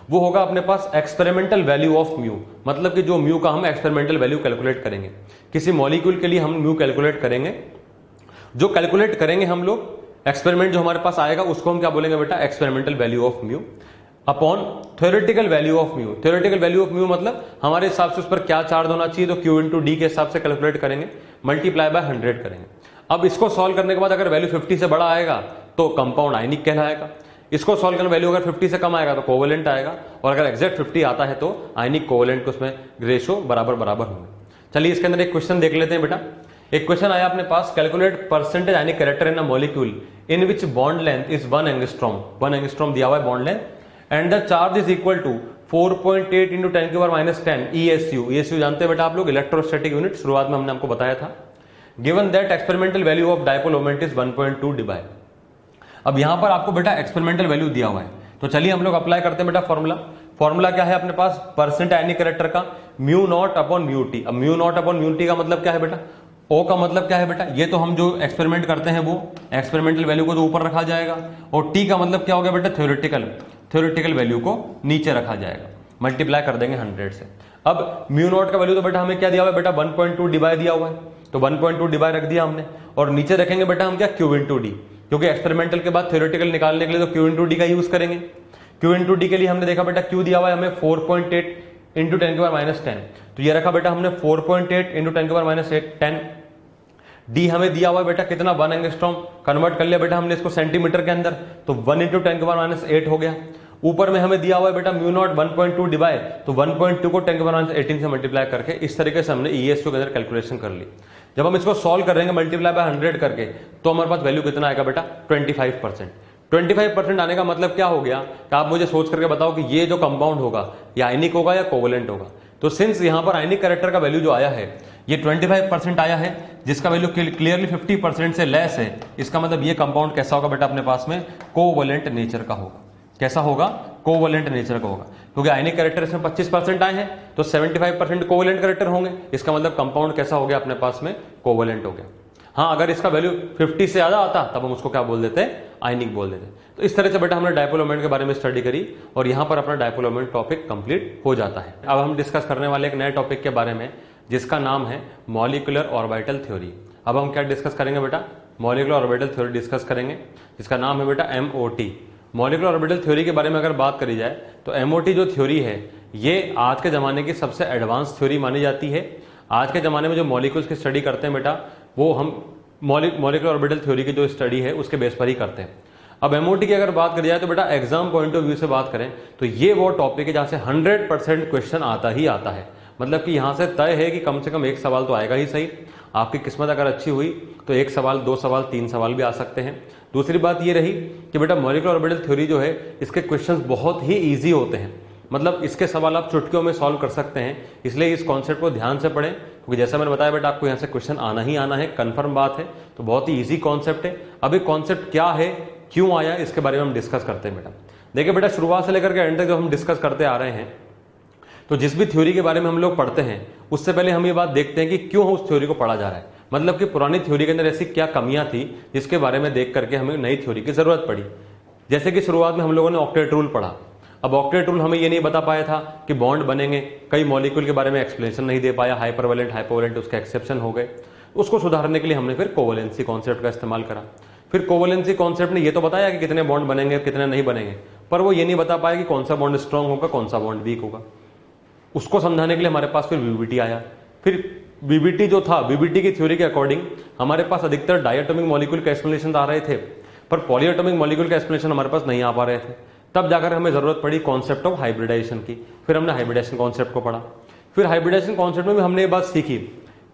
वो होगा अपने पास एक्सपेरिमेंटल वैल्यू ऑफ म्यू, मतलब कि जो म्यू का हम एक्सपेरिमेंटल वैल्यू कैलकुलेट करेंगे। किसी मॉलिक्यूल के लिए हम म्यू कैलकुलेट करेंगे, जो कैलकुलेट करेंगे हम लोग एक्सपेरिमेंट जो हमारे पास आएगा उसको हम क्या बोलेंगे बेटा, experimental value of mu upon theoretical value of mu. Theoretical value of mu मतलब हमारे हिसाब से उस पर क्या चार्ज होना चाहिए, तो Q इंटू डी के हिसाब से कैलकुलेट करेंगे, मल्टीप्लाई बाय 100 करेंगे। अब इसको सॉल्व करने के बाद अगर वैल्यू 50 से बड़ा आएगा तो कंपाउंड आयनिक कहलाएगा, इसको सॉल्व करने वैल्यू अगर 50 से कम आएगा तो कोवेलेंट आएगा, और अगर एग्जैक्ट 50 आता है तो आयनिक कोवेलेंट, उसमें रेशो बराबर बराबर होंगे। चलिए इसके अंदर एक क्वेश्चन देख लेते हैं बेटा। एक क्वेश्चन आया अपने पास, calculate percentage ionic character in a molecule in which bond length is 1 angstrom. 1 angstrom दिया हुआ है bond length, and the charge is equal to 4.8 into 10⁻⁻10 ESU। ESU जानते हैं बेटा आप लोग, इलेक्ट्रोस्टैटिक यूनिट, शुरुआत में हमने आपको बताया था। Given that experimental value of dipole moment is 1.2 debye. अब यहां पर आपको बेटा एक्सपेरिमेंटल वैल्यू दिया हुआ है, तो चलिए हम लोग अप्लाई करते हैं बेटा फॉर्मूला। फॉर्मूला क्या है अपने पास, परसेंट आयनिक कैरेक्टर का mu naught upon mu T. अब mu naught upon mu T का मतलब क्या है बेटा, ओ का मतलब क्या है बेटा, ये तो हम जो एक्सपेरिमेंट करते हैं वो एक्सपेरिमेंटल वैल्यू को तो ऊपर रखा जाएगा, और टी का मतलब क्या हो गया बेटा, थ्योरेटिकल वैल्यू को नीचे रखा जाएगा, मल्टीप्लाई कर देंगे 100 से। अब म्यू नॉट का वैल्यू तो बेटा हमें क्या दिया हुआ है बेटा, 1.2 डिवाइड दिया हुआ है, तो 1.2 डिवाइड रख दिया हमने, और नीचे रखेंगे बेटा हम क्या, Q इंटू डी, क्योंकि एक्सपेरिमेंटल के बाद थ्योरेटिकल निकालने के लिए तो Q इंटू डी का यूज करेंगे। Q इंटू डी के लिए हमने देखा बेटा Q दिया हुआ है हमें 4.8 इंटू 10⁻⁻10, तो ये रखा बेटा हमने 4.8 इंटू 10⁻⁻10। डी हमें दिया हुआ है बेटा कितना, 1 एंगस्ट्रॉम, कन्वर्ट कर लिया बेटा हमने इसको सेंटीमीटर के अंदर, तो 1 इंटू 10⁻⁸ हो गया। ऊपर में हमें दिया हुआ है बेटा म्यू नॉट 1.2 डिवाइड, तो 1.2 को 10⁻18 से मल्टीप्लाई करके इस तरीके से हमने ESU के अंदर कैलकुलेशन कर ली। जब हम इसको सॉल्व करेंगे मल्टीप्लाई बाय 100 करके, तो हमारे पास वैल्यू कितना आएगा बेटा, 25%। 25% आने का मतलब क्या हो गया कि आप मुझे सोच करके बताओ कि ये जो कंपाउंड होगा ये आयनिक होगा या कोवेलेंट होगा। तो सिंस यहां पर आयनिक कैरेक्टर का वैल्यू जो आया है ये 25% आया है, जिसका वैल्यू क्लियरली 50% से लेस है, इसका मतलब ये कंपाउंड कैसा होगा बेटा अपने पास में, कोवेलेंट नेचर का होगा। कैसा होगा, कोवेलेंट नेचर का होगा, क्योंकि आयनिक कैरेक्टर इसमें 25% आए हैं तो 75% कोवेलेंट कैरेक्टर होंगे, इसका मतलब कंपाउंड कैसा हो गया अपने पास में, कोवेलेंट हो गया। हाँ, अगर इसका वैल्यू 50 से ज्यादा आता तब हम उसको क्या बोल देते हैं, आयनिक बोल देते। तो इस तरह से बेटा हमने डायपोल मोमेंट के बारे में स्टडी करी, और यहां पर अपना डायपोल मोमेंट टॉपिक कंप्लीट हो जाता है। अब हम डिस्कस करने वाले एक नए टॉपिक के बारे में जिसका नाम है मॉलिक्यूलर ऑर्बिटल थ्योरी। अब हम क्या डिस्कस करेंगे बेटा, मॉलिक्यूलर ऑर्बिटल थ्योरी डिस्कस करेंगे, जिसका नाम है बेटा MOT। मॉलिक्यूलर ऑर्बिटल थ्योरी के बारे में अगर बात करी जाए तो MOT जो थ्योरी है ये आज के जमाने की सबसे एडवांस थ्योरी मानी जाती है। आज के जमाने में जो मॉलिक्यूल्स की स्टडी करते हैं बेटा, वो हम मॉलिक्यूलर ऑर्बिटल थ्योरी की जो स्टडी है उसके बेस पर ही करते हैं। अब MOT की अगर बात करी जाए तो बेटा एग्जाम पॉइंट ऑफ व्यू से बात करें तो ये वो टॉपिक है जहां से 100% क्वेश्चन आता ही आता है। मतलब कि यहां से तय है कि कम से कम एक सवाल तो आएगा ही सही। आपकी किस्मत अगर अच्छी हुई तो एक सवाल, 2 सवाल, 3 सवाल भी आ सकते हैं। दूसरी बात ये रही कि बेटा मॉलिक्यूलर ऑर्बिटल थ्योरी जो है इसके क्वेश्चंस बहुत ही इजी होते हैं, मतलब इसके सवाल आप चुटकियों में सॉल्व कर सकते हैं। इसलिए इस कॉन्सेप्ट को ध्यान से पढ़ें, क्योंकि जैसा मैंने बताया बेटा आपको यहाँ से क्वेश्चन आना ही आना है, कंफर्म बात है। तो बहुत ही इजी कॉन्सेप्ट है। अब एक कॉन्सेप्ट क्या है, क्यों आया, इसके बारे में हम डिस्कस करते हैं बेटा। देखिए बेटा, शुरुआत से लेकर के एंड तक जो हम डिस्कस करते आ रहे हैं, तो जिस भी थ्योरी के बारे में हम लोग पढ़ते हैं उससे पहले हम ये बात देखते हैं कि क्यों उस थ्योरी को पढ़ा जा रहा है। मतलब कि पुरानी थ्योरी के अंदर ऐसी क्या कमियां थी जिसके बारे में देख करके हमें नई थ्योरी की जरूरत पड़ी। जैसे कि शुरुआत में हम लोगों ने ऑक्टेट रूल पढ़ा। अब ऑक्टेट रूल हमें ये नहीं बता पाया था कि बॉन्ड बनेंगे, कई मॉलिक्यूल के बारे में एक्सप्लेनेशन नहीं दे पाया, हाइपरवैलेंट हाइपोवैलेंट उसके एक्सेप्शन हो गए। उसको सुधारने के लिए हमने फिर कोवैलेंसी कॉन्सेप्ट का इस्तेमाल करा। फिर कोवैलेंसी कॉन्सेप्ट ने ये तो बताया कि कितने बॉन्ड बनेंगे और कितने नहीं बनेंगे, पर वो ये नहीं बता पाया कि कौन सा बॉन्ड स्ट्रांग होगा, कौन सा बॉन्ड वीक होगा। उसको समझाने के लिए हमारे पास फिर वीबीटी आया। फिर वीबीटी जो था, वीबीटी की थ्योरी के अकॉर्डिंग हमारे पास अधिकतर डायटोमिक मॉलिक्यूल के एक्सप्लेनेशन आ रहे थे, पर पॉलीएटॉमिक मॉलिक्यूल के एक्सप्लेनेशन हमारे पास नहीं आ पा रहे थे। तब जाकर हमें जरूरत पड़ी कॉन्सेप्ट ऑफ हाइब्रिडाइजेशन की। फिर हमने हाइब्रिडाइजेशन कॉन्सेप्ट को पढ़ा। फिर हाइब्रिडाइजेशन कॉन्सेप्ट में भी हमने ये बात सीखी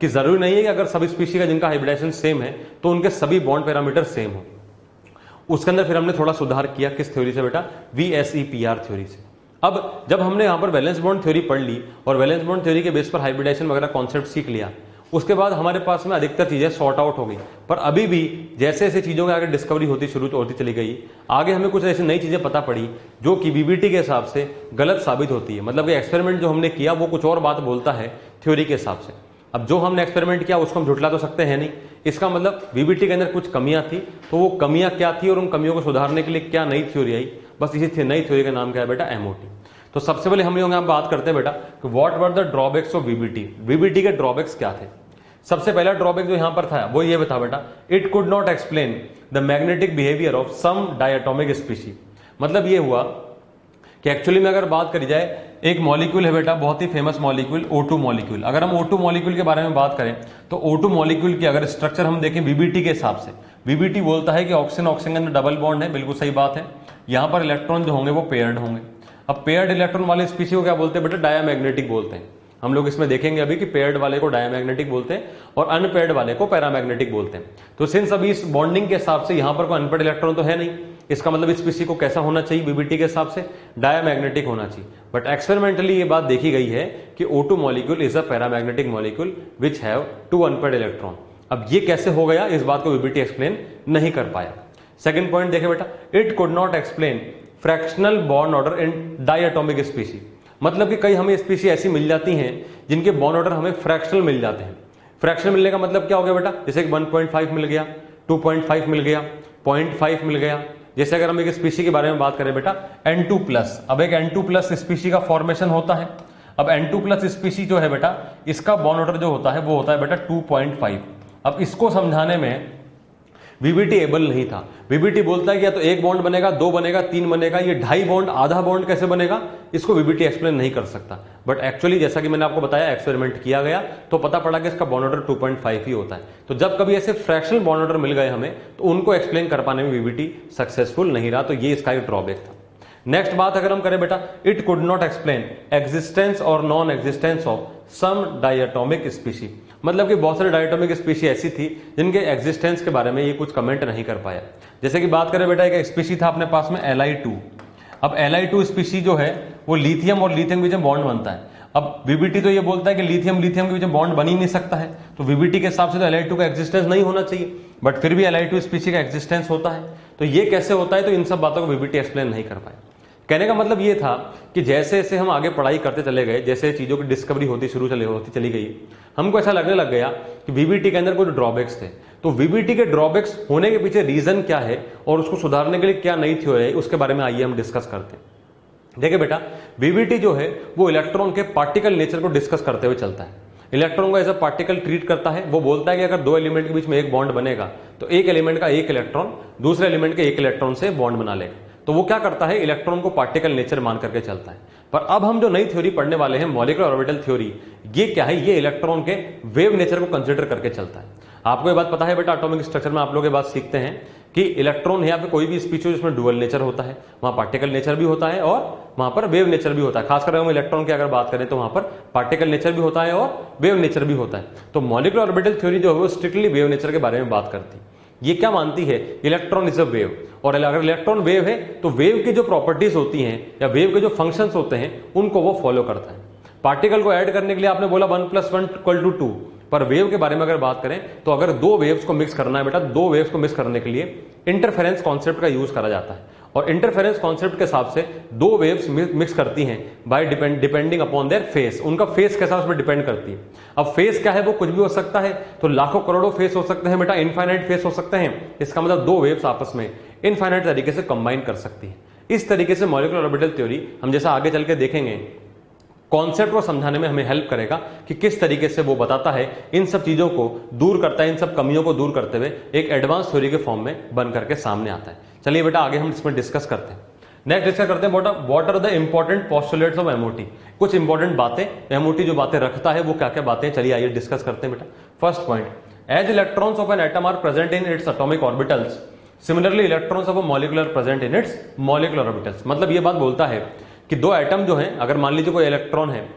कि जरूरी नहीं है कि अगर सभी स्पीशी का जिनका हाइब्रिडाइजेशन सेम है तो उनके सभी बॉन्ड पैरामीटर सेम हो। उसके अंदर फिर हमने थोड़ा सुधार किया। किस थ्योरी से बेटा? VSEPR थ्योरी से। अब जब हमने यहां पर वैलेंस बॉन्ड थ्योरी पढ़ ली और वैलेंस बॉन्ड थ्योरी के बेस पर हाइब्रिडाइजेशन वगैरह कॉन्सेप्ट सीख लिया, उसके बाद हमारे पास में अधिकतर चीजें सॉर्ट आउट हो गई। पर अभी भी जैसे जैसे चीजों की आगे डिस्कवरी होती चली गई, आगे हमें कुछ ऐसी नई चीजें पता पड़ी जो कि वीबीटी के हिसाब से गलत साबित होती है। मतलब कि एक्सपेरिमेंट जो हमने किया वो कुछ और बात बोलता है थ्योरी के हिसाब से। अब जो हमने एक्सपेरिमेंट किया उसको हम झुठला तो सकते हैं नहीं। इसका मतलब वीबीटी के अंदर कुछ कमियां थी, तो वो कमियां क्या थी और उन कमियों को सुधारने के लिए क्या नई थ्योरी आई, बस इसी नई थ्योरी का नाम क्या है बेटा? एमओटी। तो सबसे पहले हम लोग यहाँ बात करते हैं बेटा कि what were the drawbacks of VBT. VBT के ड्रॉबैक्स क्या थे? सबसे पहला ड्रॉबैक जो यहां पर था वो ये बता बेटा, it could not explain the magnetic behaviour of some diatomic species. मतलब ये हुआ कि एक्चुअली में अगर बात करी जाए, एक मॉलिक्यूल है बेटा, बहुत ही फेमस मॉलिक्यूल, O2 मॉलिक्यूल। अगर हम O2 मॉलिक्यूल के बारे में बात करें तो O2 मॉलिक्यूल की अगर स्ट्रक्चर हम देखें वीबीटी के हिसाब से, वीबीटी बोलता है कि ऑक्सीजन ऑक्सीजन के अंदर डबल बॉन्ड है, बिल्कुल सही बात है। यहां पर इलेक्ट्रॉन जो होंगे वो पेयर्ड होंगे। अब पेयर्ड इलेक्ट्रॉन वाले स्पीशी को क्या बोलते हैं बेटा? डायामैग्नेटिक बोलते हैं। हम लोग इसमें देखेंगे अभी कि पेयर्ड वाले को डायामैग्नेटिक बोलते हैं और अनपेयर्ड वाले को पैरामैग्नेटिक बोलते हैं। तो सिंस अभी इस बॉन्डिंग के हिसाब से यहां पर कोई अनपेयर्ड इलेक्ट्रॉन तो है नहीं, इसका मतलब इस स्पीशी को कैसा होना चाहिए वीबीटी के हिसाब से? डायामैग्नेटिक होना चाहिए। बट एक्सपेरिमेंटली ये बात देखी गई है कि O2 molecule is a paramagnetic molecule which have 2 unpaired electron. अब ये कैसे हो गया, इस बात को वीबीटी एक्सप्लेन नहीं कर पाया। सेकंड पॉइंट देखे बेटा, it could not explain fractional bond order in diatomic species. मतलब कि कई हमें स्पीशी ऐसी मिल जाती हैं जिनके बॉन्ड ऑर्डर हमें फ्रैक्शनल मिल जाते हैं। फ्रैक्शनल मिलने का मतलब क्या हो गया बेटा? जैसे कि 1.5 मिल गया, 2.5 मिल गया, 0.5 मिल गया। जैसे अगर हम एक स्पीशी के बारे में बात करें बेटा, N2+। अब एक N2+ स्पीशी का फॉर्मेशन होता है। अब N2+ स्पीशी जो है बेटा, इसका बॉन्ड ऑर्डर जो होता है वो होता है बेटा 2.5। अब इसको समझाने में वीबीटी एबल नहीं था। वीबीटी बोलता है कि या तो एक बॉन्ड बनेगा, 2 बनेगा, 3 बनेगा, ये 2.5 बॉन्ड, आधा बॉन्ड कैसे बनेगा, इसको वीबीटी एक्सप्लेन नहीं कर सकता। बट एक्चुअली जैसा कि मैंने आपको बताया, एक्सपेरिमेंट किया गया तो पता पड़ा कि इसका बॉन्ड ऑर्डर 2.5 ही होता है। तो जब कभी ऐसे फ्रैक्शनल बॉन्ड ऑर्डर मिल गए हमें तो उनको एक्सप्लेन कर पाने में वीबीटी सक्सेसफुल नहीं रहा। तो ये इसका एक ड्रॉबैक था। नेक्स्ट बात अगर हम करें बेटा, it could not explain existence और non existence of some diatomic species. मतलब कि बहुत सारे डायटोमिक स्पीशी ऐसी थी जिनके एग्जिस्टेंस के बारे में ये कुछ कमेंट नहीं कर पाया। जैसे कि बात करें बेटा, एक स्पीशी था अपने पास में Li2। अब Li2 स्पीशी जो है वो लिथियम और लिथियम के बीच में बॉन्ड बनता है। अब वीबीटी तो ये बोलता है कि लिथियम लिथियम के बीच में बॉन्ड बन ही नहीं सकता है, तो वीबीटी के हिसाब से तो Li2 का एग्जिस्टेंस नहीं होना चाहिए, बट फिर भी Li2 स्पीशी का एग्जिस्टेंस होता है। तो ये कैसे होता है? तो इन सब बातों को वीबीटी एक्सप्लेन नहीं कर पाया। कहने का मतलब ये था कि जैसे जैसे हम आगे पढ़ाई करते चले गए, जैसे चीजों की डिस्कवरी होती चली गई, हमको ऐसा लगने लग गया कि वीबीटी के अंदर कुछ ड्रॉबैक्स थे। तो वीबीटी के ड्रॉबैक्स होने के पीछे रीजन क्या है और उसको सुधारने के लिए क्या नई थ्योरी है, उसके बारे में आइए हम डिस्कस करते हैं। देखिए बेटा, वीबीटी जो है वो इलेक्ट्रॉन के पार्टिकल नेचर को डिस्कस करते हुए चलता है। इलेक्ट्रॉन को एज अ पार्टिकल ट्रीट करता है। वो बोलता है कि अगर 2 एलिमेंट के बीच में एक बॉन्ड बनेगा तो एक एलिमेंट का एक इलेक्ट्रॉन दूसरे एलिमेंट के एक इलेक्ट्रॉन से बॉन्ड बना लेगा। तो वो क्या करता है? इलेक्ट्रॉन को पार्टिकल नेचर मान करके चलता है। पर अब हम जो नई थ्योरी पढ़ने वाले हैं, मॉलिक्यूलर ऑर्बिटल थ्योरी, ये क्या है? ये इलेक्ट्रॉन के वेव नेचर को कंसीडर करके चलता है। आपको ये बात पता है बेटा, एटॉमिक स्ट्रक्चर में आप लोग ये बात सीखते हैं कि इलेक्ट्रॉन यहाँ पे कोई भी स्पीशी जिसमें डुअल नेचर होता है, वहां पार्टिकल नेचर भी होता है और वहां पर वेव नेचर भी होता है। खासकर हम इलेक्ट्रॉन की अगर बात करें तो वहां पर पार्टिकल नेचर भी होता है और वेव नेचर भी होता है। तो मॉलिक्यूलर ऑर्बिटल थ्योरी जो है वो स्ट्रिक्टली वेव नेचर के बारे में बात करती है। ये क्या मानती है? इलेक्ट्रॉन इज अ वेव, और अगर इलेक्ट्रॉन वेव है तो वेव की जो प्रॉपर्टीज होती हैं या वेव के जो फंक्शंस होते हैं उनको वो फॉलो करता है। पार्टिकल को ऐड करने के लिए आपने बोला 1 + 1 = 2, पर वेव के बारे में अगर बात करें तो अगर 2 वेव्स को मिक्स करना है बेटा, 2 वेव्स को मिक्स करने के लिए इंटरफेरेंस कॉन्सेप्ट का यूज करा जाता है। और इंटरफेरेंस कॉन्सेप्ट के हिसाब से दो वेव्स मिक्स करती हैं by depending upon their phase, उनका फेस कैसा उस पर डिपेंड करती है। अब फेस क्या है, वो कुछ भी हो सकता है, तो लाखों करोड़ों फेस हो सकते हैं बेटा, इनफाइनाइट फेस हो सकते हैं। इसका मतलब दो वेव्स आपस में इनफाइनाइट तरीके से कंबाइन कर सकती है। इस तरीके से मॉलिक्यूलर ऑर्बिटल थ्योरी हम जैसा आगे चल के देखेंगे कॉन्सेप्ट को समझाने में हमें हेल्प करेगा कि किस तरीके से वो बताता है, इन सब चीजों को दूर करता है, इन सब कमियों को दूर करते हुए एक एडवांस थ्योरी के फॉर्म में बन करके सामने आता है। चलिए बेटा आगे हम इसमें डिस्कस करते हैं। नेक्स्ट डिस्कस करते हैं what are the important postulates of MOT, कुछ इंपॉर्टेंट बातें एमओटी जो बातें रखता है वो क्या क्या बातें, चलिए आइए डिस्कस करते हैं बेटा। First point, as electrons of an atom are present in its atomic orbitals, similarly electrons of a molecular present in its molecular orbitals. मतलब ये बात बोलता है कि दो एटम जो है, अगर मान लीजिए कोई इलेक्ट्रॉन है,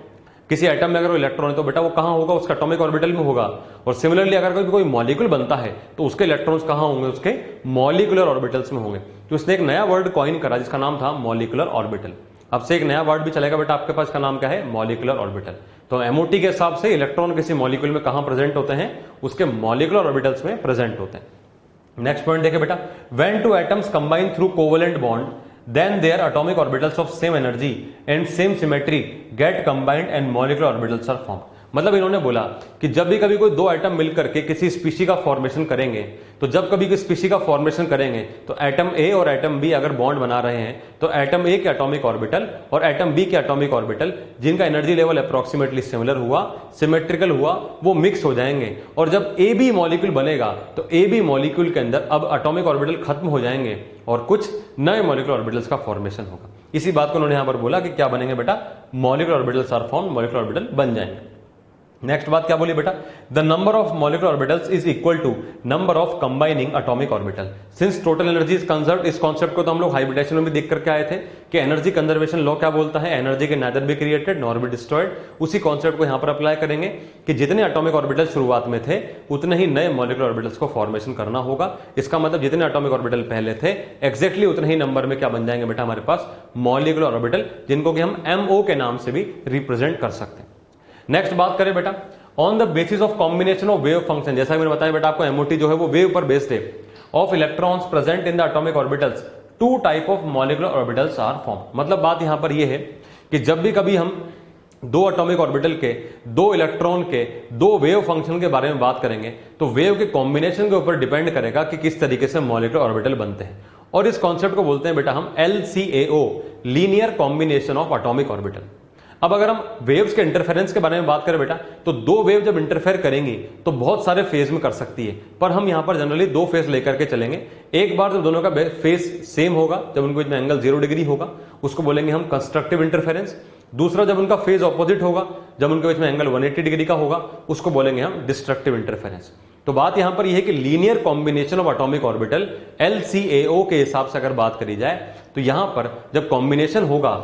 किसी एटम में अगर वो इलेक्ट्रॉन है तो बेटा वो कहां होगा, उसका एटॉमिक ऑर्बिटल में होगा। और सिमिलरली अगर कोई मॉलिक्यूल बनता है तो उसके इलेक्ट्रॉन्स कहां होंगे, उसके मॉलिक्यूलर ऑर्बिटल्स में होंगे। तो उसने एक नया वर्ड कॉइन करा जिसका नाम था मॉलिक्यूलर ऑर्बिटल। अब से एक नया वर्ड भी चलेगा बेटा आपके पास, का नाम क्या है, मॉलिक्यूलर ऑर्बिटल। तो एमओटी के हिसाब से इलेक्ट्रॉन किसी मॉलिक्यूल में कहां प्रेजेंट होते हैं, उसके मॉलिक्यूलर ऑर्बिटल्स में प्रेजेंट होते हैं। नेक्स्ट पॉइंट देखिए बेटा, when two atoms combine through covalent bond then their atomic orbitals of same energy and same symmetry get combined and molecular orbitals are formed। मतलब इन्होंने बोला कि जब भी कभी कोई दो एटम मिलकर के किसी स्पीशी का फॉर्मेशन करेंगे, तो जब कभी किसी स्पीशी का फॉर्मेशन करेंगे तो एटम ए और एटम बी अगर बॉन्ड बना रहे हैं तो एटम ए के एटॉमिक ऑर्बिटल और एटम बी के एटॉमिक ऑर्बिटल जिनका एनर्जी लेवल अप्रोक्सीमेटली सिमिलर हुआ, सिमेट्रिकल हुआ, वो मिक्स हो जाएंगे। और जब ए बी मॉलिक्यूल बनेगा तो ए बी मॉलिक्यूल के अंदर अब एटॉमिक ऑर्बिटल खत्म हो जाएंगे और कुछ नए मॉलिक्यूलर ऑर्बिटल्स का फॉर्मेशन होगा। इसी बात को उन्होंने यहां पर बोला कि क्या बनेंगे बेटा, molecular orbitals are formed, molecular orbital बन जाएंगे। नेक्स्ट बात क्या बोली बेटा, the number of molecular orbitals is equal to number of combining atomic orbital since total energy is conserved. इस कॉन्सेप्ट को तो हम लोग हाइब्रिडेशन में भी देख करके आए थे कि एनर्जी कंजर्वेशन लॉ क्या बोलता है, एनर्जी के neither be created nor be destroyed. उसी कॉन्सेप्ट को यहां पर अप्लाई करेंगे कि जितने एटॉमिक ऑर्बिटल शुरुआत में थे उतने ही नए मॉलिक्यूलर ऑर्बिटल्स को फॉर्मेशन करना होगा। इसका मतलब जितने एटॉमिक ऑर्बिटल पहले थे एक्जैक्टली उतने ही नंबर में क्या बन जाएंगे बेटा हमारे पास, मॉलिक्यूलर ऑर्बिटल, जिनको कि हम MO के नाम से भी रिप्रेजेंट कर सकते हैं। नेक्स्ट बात करें बेटा, on the basis of combination of wave function, जैसा मैंने बताया बेटा आपको एमओटी जो है वो वेव पर बेस्ड है, of electrons present in the atomic orbitals two type of molecular orbitals are form. मतलब बात यहां पर ये है कि जब भी कभी हम दो एटॉमिक ऑर्बिटल के, दो इलेक्ट्रॉन के, दो वेव फंक्शन के बारे में बात करेंगे तो वेव के कॉम्बिनेशन के ऊपर डिपेंड करेगा कि किस तरीके से मॉलिक्यूलर ऑर्बिटल बनते हैं। और इस कॉन्सेप्ट को बोलते हैं बेटा हम LCAO, linear combination of atomic orbital. अब अगर हम वेव्स के इंटरफेरेंस के बारे में बात करें बेटा, तो दो वेव जब इंटरफेयर करेंगी तो बहुत सारे फेज में कर सकती है, पर हम यहां पर जनरली दो फेज लेकर के चलेंगे। एक बार जब दोनों का फेज सेम होगा, जब उनके बीच में एंगल 0 डिग्री होगा, उसको बोलेंगे हम कंस्ट्रक्टिव इंटरफेरेंस। दूसरा जब उनका फेज ऑपोजिट होगा, जब उनके बीच में एंगल 180 डिग्री का होगा, उसको बोलेंगे हम डिस्ट्रक्टिव इंटरफेरेंस। तो बात यहां पर यह है कि linear combination of atomic orbital LCAO के हिसाब से अगर बात करी जाए तो यहां पर जब कॉम्बिनेशन होगा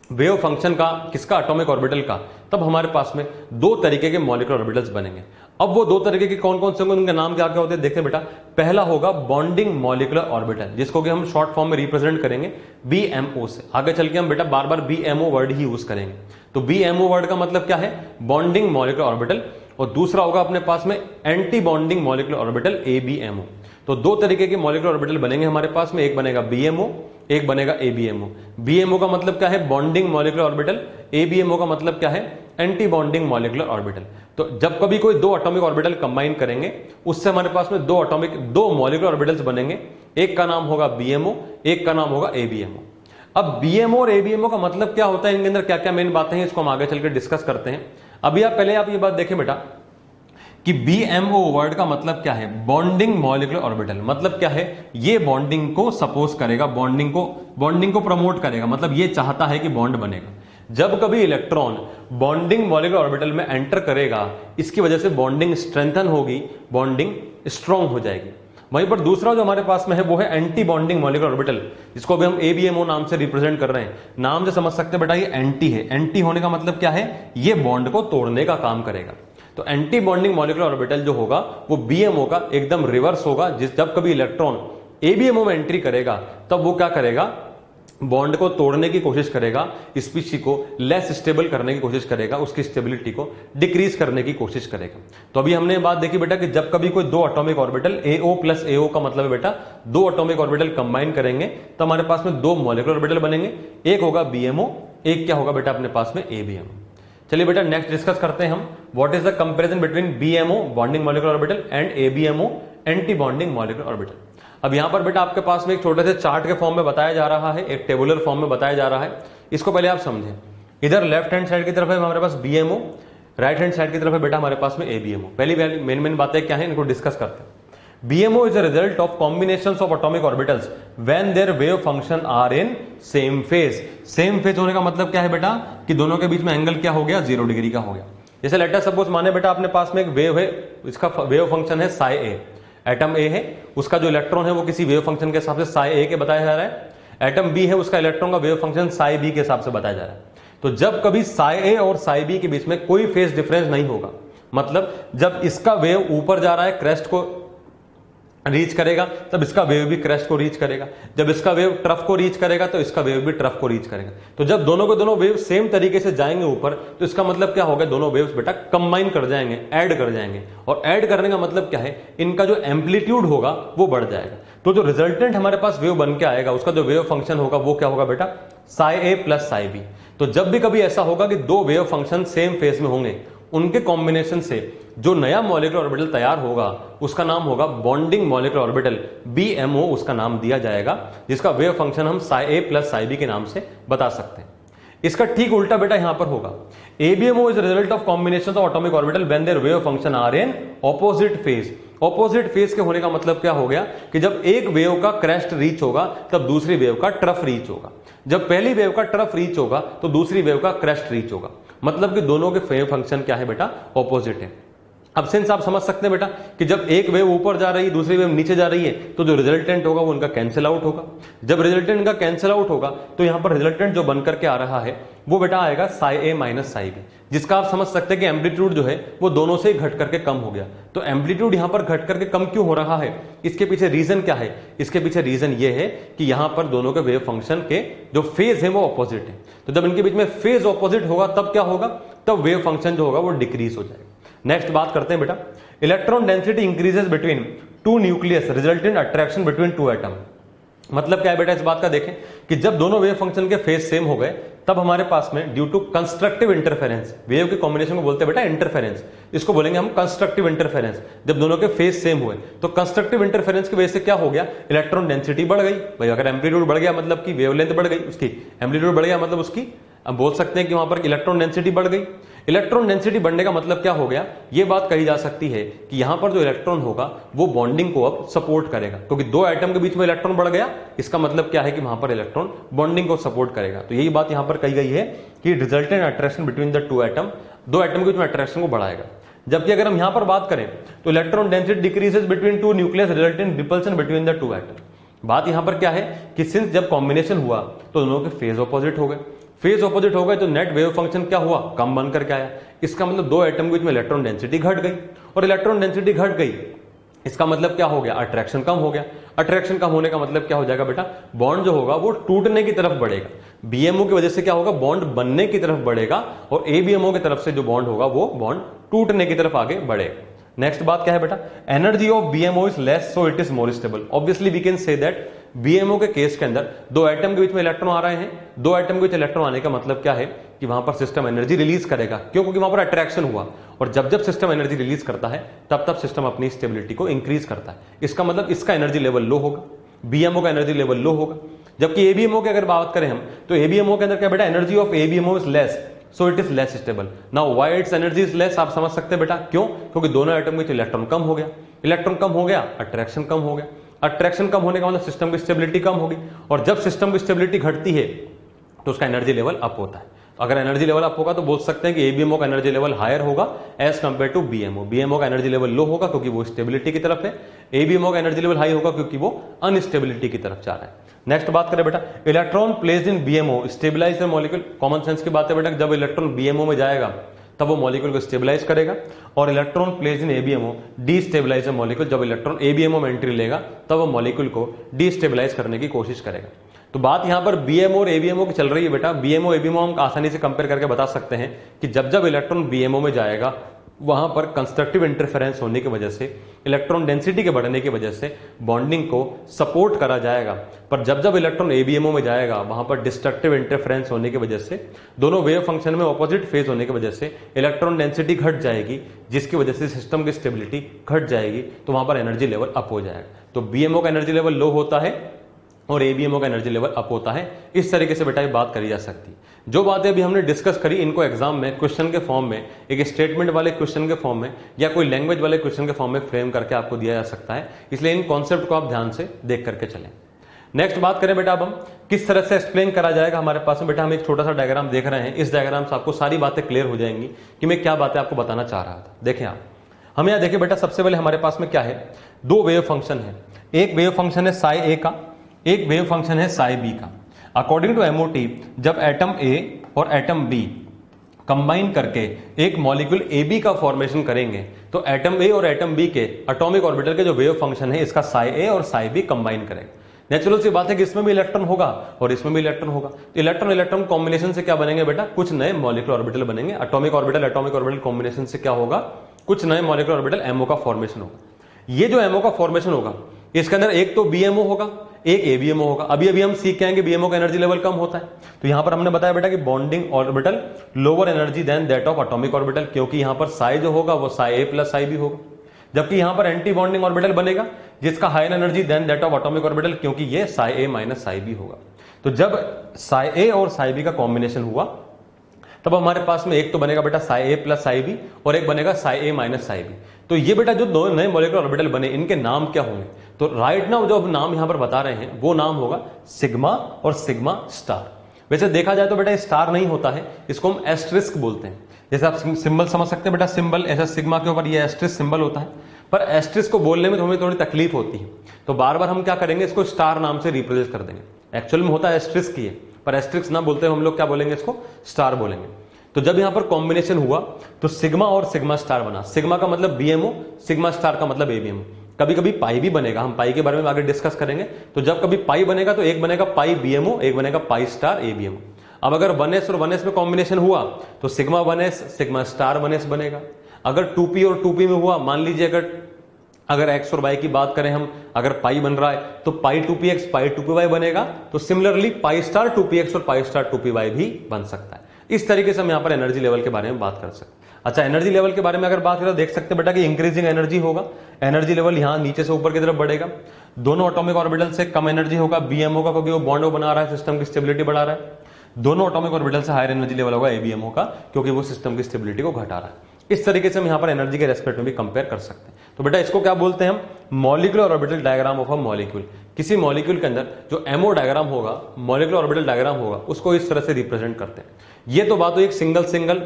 वेव फंक्शन का, किसका, एटॉमिक ऑर्बिटल का, तब हमारे पास में दो तरीके के मॉलिक्यूलर ऑर्बिटल्स बनेंगे। अब वो दो तरीके के कौन कौन से होंगे, उनके नाम क्या क्या होते हैं देखते बेटा। पहला होगा बॉन्डिंग मॉलिक्यूलर ऑर्बिटल, जिसको कि हम शॉर्ट फॉर्म में रिप्रेजेंट करेंगे BMO से। आगे चल के हम बेटा बार बार BMO वर्ड ही यूज करेंगे। तो BMO वर्ड का मतलब क्या है, बॉन्डिंग मॉलिक्यूलर ऑर्बिटल। और दूसरा होगा अपने पास में anti bonding molecular orbital ABMO। तो दो तरीके के मॉलिक्यूलर ऑर्बिटल बनेंगे हमारे पास में, एक बनेगा BMO, एक बनेगा ABMO। BMO का मतलब क्या है, बॉन्डिंग मॉलिक्यूलर ऑर्बिटल। ABMO का मतलब क्या है, एंटी बॉन्डिंग मॉलिक्यूलर ऑर्बिटल। तो जब कभी कोई दो एटॉमिक ऑर्बिटल कंबाइन करेंगे उससे हमारे पास में दो मॉलिक्यूलर ऑर्बिटल्स बनेंगे। एक का नाम होगा BMO, एक का नाम होगा ABMO। अब BMO और ABMO का मतलब क्या होता है, इनके अंदर क्या क्या मेन बातें हैं, इसको हम आगे चलकर डिस्कस करते हैं। अभी आप ये बात देखें बेटा कि BMO वर्ड का मतलब क्या है, बॉन्डिंग मॉलिक्यूलर ऑर्बिटल। मतलब क्या है, ये बॉन्डिंग को सपोज करेगा, बॉन्डिंग को प्रमोट करेगा, मतलब ये चाहता है कि बॉन्ड बनेगा। जब कभी इलेक्ट्रॉन बॉन्डिंग मॉलिक्यूलर ऑर्बिटल में एंटर करेगा, इसकी वजह से बॉन्डिंग स्ट्रेंथन होगी, बॉन्डिंग स्ट्रॉन्ग हो जाएगी। वहीं पर दूसरा जो हमारे पास में है वो है एंटी बॉन्डिंग मॉलिक्यूलर ऑर्बिटल, जिसको भी हम ABMO नाम से रिप्रेजेंट कर रहे हैं। नाम से समझ सकते हैं बेटा ये एंटी है। एंटी होने का मतलब क्या है, ये बॉन्ड को तोड़ने का काम करेगा। तो एंटी बॉन्डिंग मॉलिक्यूलर ऑर्बिटल जो होगा वो BMO का एकदम रिवर्स होगा। जब कभी इलेक्ट्रॉन ABMO में एंट्री करेगा तब वो क्या करेगा, बॉन्ड को तोड़ने की कोशिश करेगा, स्पीशीज को लेस स्टेबल करने की कोशिश करेगा, उसकी स्टेबिलिटी को डिक्रीज करने की कोशिश करेगा। तो अभी हमने बात देखी बेटा कि जब कभी कोई दो atomic orbital AO plus AO का मतलब है बेटा दो एटॉमिक ऑर्बिटल कंबाइन करेंगे तो हमारे पास में दो मॉलिक्यूलर ऑर्बिटल बनेंगे, एक होगा BMO, एक क्या होगा बेटा अपने पास में ABMO। चलिए बेटा नेक्स्ट डिस्कस करते हैं हम what is the comparison between BMO bonding molecular orbital and ABMO anti bonding molecular orbital. अब यहां पर बेटा आपके पास में एक छोटे से चार्ट के फॉर्म में बताया जा रहा है, एक टेबुलर फॉर्म में बताया जा रहा है। इसको पहले आप समझें, इधर लेफ्ट हैंड साइड की तरफ है हमारे पास BMO, राइट हैंड साइड की तरफ है बेटा हमारे पास में ABMO। पहली मेन बातें क्या है इनको डिस्कस करते हैं। BMO is a result of combinations of atomic orbitals when their wave function are in same phase। same phase होने का मतलब क्या है बेटा कि दोनों के बीच में एंगल क्या हो गया, 0 डिग्री का हो गया। जैसे लेट अस सपोज माने बेटा अपने पास में एक वेव है, इसका वेव फंक्शन है psi a, एटम A है उसका जो इलेक्ट्रॉन है वो किसी वेव फंक्शन के हिसाब से psi a के बताया जा रहा है, एटम B है उसका इलेक्ट्रॉन का वेव फंक्शन psi b के हिसाब से बताया जा रहा है। तो जब कभी psi a और psi b के बीच में कोई फेज डिफरेंस नहीं होगा, मतलब जब इसका वेव ऊपर जा रहा है क्रेस्ट को रीच करेगा तब इसका वेव भी क्रेस्ट को रीच करेगा, जब इसका वेव ट्रफ को रीच करेगा तो इसका वेव भी ट्रफ को रीच करेगा। तो जब दोनों के दोनों वेव सेम तरीके से जाएंगे ऊपर तो इसका मतलब क्या होगा, दोनों वेव्स बेटा कंबाइन कर जाएंगे, ऐड कर जाएंगे। और ऐड करने का मतलब क्या है, इनका जो एम्पलीट्यूड होगा वो बढ़ जाएगा। तो जो रिजल्टेंट हमारे पास वेव बन के आएगा उसका जो वेव फंक्शन होगा वो क्या होगा बेटा psi a plus psi b। तो जब भी कभी ऐसा होगा कि दो वेव फंक्शन सेम फेज में होंगे, उनके कॉम्बिनेशन से जो नया मॉलिक्यूलर ऑर्बिटल तैयार होगा उसका नाम होगा बॉन्डिंग मॉलिक्यूलर ऑर्बिटल, BMO उसका नाम दिया जाएगा, जिसका वेव फंक्शन हम psi a plus psi b के नाम से बता सकते हैं। इसका ठीक उल्टा बेटा यहां पर होगा, ABMO is result of combination of atomic orbital when their wave function are in opposite phase. Opposite phase के होने का मतलब क्या हो गया कि जब एक वेव का क्रेस्ट रीच होगा तब दूसरी वेव का ट्रफ रीच होगा, जब पहली वेव का ट्रफ रीच होगा तो दूसरी वेव का क्रेस्ट रीच होगा, मतलब कि दोनों के वेव फंक्शन क्या है बेटा, ऑपोजिट है। अब सिंस आप समझ सकते हैं बेटा कि जब एक वेव ऊपर जा रही है दूसरी वेव नीचे जा रही है तो जो रिजल्टेंट होगा वो उनका कैंसिल आउट होगा। जब रिजल्टेंट इनका कैंसिल आउट होगा तो यहां पर रिजल्टेंट जो बनकर के आ रहा है वो बेटा आएगा psi a minus psi b, जिसका आप समझ सकते हैं कि एम्पलीट्यूड जो है वो दोनों से ही घट करके कम हो गया। तो एम्पलीट्यूड यहां पर घट करके कम क्यों हो रहा है, इसके पीछे रीजन क्या है, इसके पीछे रीजन ये है कि यहां पर दोनों के वेव फंक्शन के जो फेज है वो ऑपोजिट है। तो जब इनके बीच में फेज ऑपोजिट होगा तब क्या होगा, तब वेव फंक्शन जो होगा वो डिक्रीज हो जाएगा। नेक्स्ट बात करते हैं बेटा, electron density increases between two nucleus result in attraction between two atom. मतलब क्या है बेटा इस बात का देखें कि जब दोनों वेव फंक्शन के फेज सेम हो गए तब हमारे पास में due to constructive interference, wave के कॉम्बिनेशन को बोलते हैं बेटा इंटरफेरेंस, इसको बोलेंगे हम कंस्ट्रक्टिव इंटरफेरेंस। जब दोनों के फेज सेम हुए तो कंस्ट्रक्टिव इंटरफेरेंस की वजह से क्या हो गया, इलेक्ट्रॉन डेंसिटी बढ़ गई। भाई अगर एम्पलीट्यूड बढ़ गया मतलब कि वेवलेंथ बढ़ गई, उसकी एम्पलीट्यूड बढ़ गया मतलब उसकी, अब बोल सकते हैं कि वहां पर इलेक्ट्रॉन डेंसिटी बढ़ गई। इलेक्ट्रॉन डेंसिटी बढ़ने का मतलब क्या हो गया, यह बात कही जा सकती है कि यहां पर जो इलेक्ट्रॉन होगा वो बॉन्डिंग को अब सपोर्ट करेगा, क्योंकि दो एटम के बीच में इलेक्ट्रॉन बढ़ गया, इसका मतलब क्या है कि वहां पर इलेक्ट्रॉन बॉन्डिंग को सपोर्ट करेगा। तो यही बात यहां पर कही गई है कि resultant attraction between the two atom, दो एटम के बीच में अट्रैक्शन को बढ़ाएगा। जबकि अगर हम यहां पर बात करें तो electron density decreases between two nucleus resultant repulsion between the two atom. बात यहां पर क्या है कि सिंस जब कॉम्बिनेशन हुआ तो दोनों के फेज ऑपोजिट हो गए, फेज ऑपोजिट हो गए तो नेट वेव फंक्शन क्या हुआ, कम बन करके आया। इसका मतलब दो एटम के बीच में इलेक्ट्रॉन डेंसिटी घट गई, और इलेक्ट्रॉन डेंसिटी घट गई इसका मतलब क्या हो गया, अट्रैक्शन कम हो गया। अट्रैक्शन कम होने का मतलब क्या हो जाएगा बेटा, बॉन्ड जो होगा वो टूटने की तरफ बढ़ेगा। BMO की वजह से क्या होगा, बॉन्ड बनने की तरफ बढ़ेगा, और ABMO की तरफ से जो बॉन्ड होगा वो बॉन्ड टूटने की तरफ आगे बढ़ेगा। नेक्स्ट बात क्या है बेटा, energy of BMO is less so it is more stable. Obviously we can say that BMO के केस के अंदर दो एटम के बीच में इलेक्ट्रॉन आ रहे हैं, दो एटम के बीच इलेक्ट्रॉन आने का मतलब क्या है कि वहां पर सिस्टम एनर्जी रिलीज करेगा, क्यों, क्योंकि वहां पर अट्रैक्शन हुआ, और जब जब सिस्टम एनर्जी रिलीज करता है तब तब सिस्टम अपनी स्टेबिलिटी को इंक्रीज करता है। इसका मतलब इसका एनर्जी लेवल लो होगा, BMO का एनर्जी लेवल लो होगा। जबकि ABMO की अगर बात करें हम तो ABMO के अंदर क्या बेटा, energy of ABMO is less so it is less stable. Now why it's energy is less, आप समझ सकते हैं बेटा क्यों, क्योंकि दोनों एटम के इलेक्ट्रॉन कम हो गया, इलेक्ट्रॉन कम हो गया, अट्रैक्शन कम हो गया, अट्रैक्शन कम होने का मतलब सिस्टम की स्टेबिलिटी कम होगी, और जब सिस्टम की स्टेबिलिटी घटती है तो उसका एनर्जी लेवल अप होता है। अगर एनर्जी लेवल अप होगा तो बोल सकते हैं कि ABMO का एनर्जी लेवल हायर होगा as compare to BMO। BMO का एनर्जी लेवल लो होगा क्योंकि वो स्टेबिलिटी की तरफ है, ABMO का एनर्जी लेवल हाई होगा क्योंकि वो अनस्टेबिलिटी की तरफ जा रहा है। नेक्स्ट बात करें बेटा, electron placed in BMO stabilise the molecule. Common sense की बात है बेटा, जब इलेक्ट्रॉन BMO में जाएगा तब वो मॉलिक्यूल को स्टेबलाइज करेगा, और electron placed in ABMO destabilise the molecule. जब इलेक्ट्रॉन ABMO में एंट्री लेगा तब वो मॉलिक्यूल को डीस्टेबलाइज करने की कोशिश करेगा। तो बात यहां पर बीएमओ और एबीएमओ की चल रही है बेटा। बीएमओ एबीएमओ हम आसानी से कंपेयर करके बता सकते हैं कि जब जब इलेक्ट्रॉन बीएमओ में जाएगा वहां पर कंस्ट्रक्टिव इंटरफेरेंस होने की वजह से, इलेक्ट्रॉन डेंसिटी के बढ़ने की वजह से बॉन्डिंग को सपोर्ट करा जाएगा। पर जब जब इलेक्ट्रॉन एबीएमओ में जाएगा वहां पर डिस्ट्रक्टिव इंटरफेरेंस होने की वजह से, दोनों वेव फंक्शन में ऑपोजिट फेज होने की वजह से इलेक्ट्रॉन डेंसिटी घट जाएगी, जिसकी वजह से सिस्टम की स्टेबिलिटी घट जाएगी, तो वहां पर एनर्जी लेवल अप हो जाएगा। तो बीएमओ का एनर्जी लेवल लो होता है और एबीएमओ का एनर्जी लेवल अप होता है। इस तरीके से बेटा ये बात करी जा सकती है। जो बातें अभी हमने डिस्कस करी इनको एग्जाम में क्वेश्चन के फॉर्म में, एक स्टेटमेंट वाले क्वेश्चन के फॉर्म में या कोई लैंग्वेज वाले क्वेश्चन के फॉर्म में फ्रेम करके आपको दिया जा सकता है। इसलिए इन कॉन्सेप्ट को आप ध्यान से देख करके चलें। नेक्स्ट बात करें बेटा अब हम किस तरह से एक्सप्लेन करा जाएगा हमारे पास में। बेटा हम एक छोटा सा डायग्राम देख रहे हैं। इस डायग्राम से आपको सारी बातें क्लियर हो जाएंगी कि मैं क्या बातें आपको बताना चाह रहा था। देखें आप, हम यहाँ देखिए बेटा, सबसे पहले हमारे पास में क्या है, दो वेव फंक्शन है। एक वेव फंक्शन है साई ए का, एक वेव फंक्शन है साई बी का। अकॉर्डिंग टू एमओटी जब एटम ए और एटम बी कंबाइन करके एक मॉलिक्यूल ए बी का फॉर्मेशन करेंगे तो एटम ए और एटम बी के एटॉमिक ऑर्बिटल के जो वेव फंक्शन है इसका साई ए और साई बी कंबाइन करेंगे। नेचुरल सी बात है कि इसमें भी इलेक्ट्रॉन होगा और इसमें भी इलेक्ट्रॉन होगा। तो इलेक्ट्रॉन इलेक्ट्रॉन कॉम्बिनेशन से क्या बनेंगे बेटा, कुछ नए मॉलिक्यूलर ऑर्बिटल बनेंगे। एटॉमिक ऑर्बिटल कॉम्बिनेशन से क्या होगा, कुछ नए मॉलिक्यूलर ऑर्बिटल एमओ का फॉर्मेशन होगा। ये जो एमओ का फॉर्मेशन होगा इसके अंदर एक तो बीएमओ होगा, एक एबीएमओ होगा। अभी अभी हम सीख के आएंगे बीएमओ का एनर्जी लेवल कम होता है। तो यहां पर हमने बताया बेटा कि bonding orbital lower energy than that of atomic orbital, क्योंकि यहां पर साई जो होगा वो psi A plus psi B होगा। जबकि यहां पर एंटी बॉन्डिंग ऑर्बिटल बनेगा जिसका higher energy than that of atomic orbital, क्योंकि ये psi A minus psi B होगा। तो जब साई ए और साई बी का कॉम्बिनेशन हुआ तब हमारे पास में एक तो बनेगा बेटा Sai A plus psi B और एक बनेगा Sai A minus psi B. तो ये बेटा जो दो नए मॉलिक्यूलर ऑर्बिटल बने इनके नाम क्या होंगे, तो राइट नाउ जो नाम यहां पर बता रहे हैं वो नाम होगा सिग्मा और सिग्मा स्टार। वैसे देखा जाए तो बेटा स्टार नहीं होता है, इसको हम एस्ट्रिस्क बोलते हैं। जैसे आप सिंबल समझ सकते हैं बेटा, सिंबल ऐसा सिग्मा के ऊपर ये एस्ट्रिस्क सिंबल होता है, पर एस्ट्रिस्क को बोलने में हमें थोड़ी तकलीफ होती है। तो बार बार हम क्या करेंगे, इसको स्टार नाम से रिप्रेजेंट कर देंगे। एक्चुअल में होता है एस्ट्रिस्क ही है, पर एस्ट्रिस्क ना बोलते हम लोग क्या बोलेंगे, इसको स्टार बोलेंगे। तो जब यहां पर कॉम्बिनेशन हुआ तो सिग्मा और सिग्मा स्टार बना। सिग्मा का मतलब बीएमओ, सिग्मा स्टार का मतलब एबीएमओ। कभी कभी पाई भी बनेगा, हम पाई के बारे में आगे डिस्कस करेंगे। तो जब कभी पाई बनेगा तो एक बनेगा पाई बीएमओ, एक बनेगा पाई स्टार एबीएमओ। अब अगर 1s और 1s में कॉम्बिनेशन हुआ तो sigma 1s sigma star 1s बनेगा। अगर 2p और 2p में हुआ, मान लीजिए अगर x और y की बात करें हम, अगर पाई बन रहा है तो पाई 2px पाई 2py बनेगा। तो सिमिलरली पाई स्टार 2px और पाई स्टार 2py भी बन सकता है। इस तरीके से हम यहां पर एनर्जी लेवल के बारे में बात कर सकते हैं। अच्छा, एनर्जी लेवल के बारे में अगर बात करें तो देख सकते हैं बेटा कि इंक्रीजिंग एनर्जी होगा। एनर्जी लेवल यहां नीचे से ऊपर की तरफ बढ़ेगा। दोनों एटॉमिक ऑर्बिटल से कम एनर्जी होगा बीएमओ का, क्योंकि वो बॉन्ड बना रहा है, सिस्टम की स्टेबिलिटी बढ़ा रहा है। दोनों एटॉमिक ऑर्बिटल से हायर एनर्जी लेवल होगा एबीएमओ का, क्योंकि वो सिस्टम की स्टेबिलिटी को घटा रहा है। इस तरीके से हम यहां पर एनर्जी के रेस्पेक्ट में भी कंपेयर कर सकते हैं। तो बेटा इसको क्या बोलते हैं हम, molecular orbital diagram of a molecule. किसी मॉलिक्यूल के अंदर जो एमओ डायग्राम होगा, मॉलिक्यूलर ऑर्बिटल डायग्राम होगा, उसको इस तरह से रिप्रेजेंट करते हैं। ये तो बात हुई एक सिंगल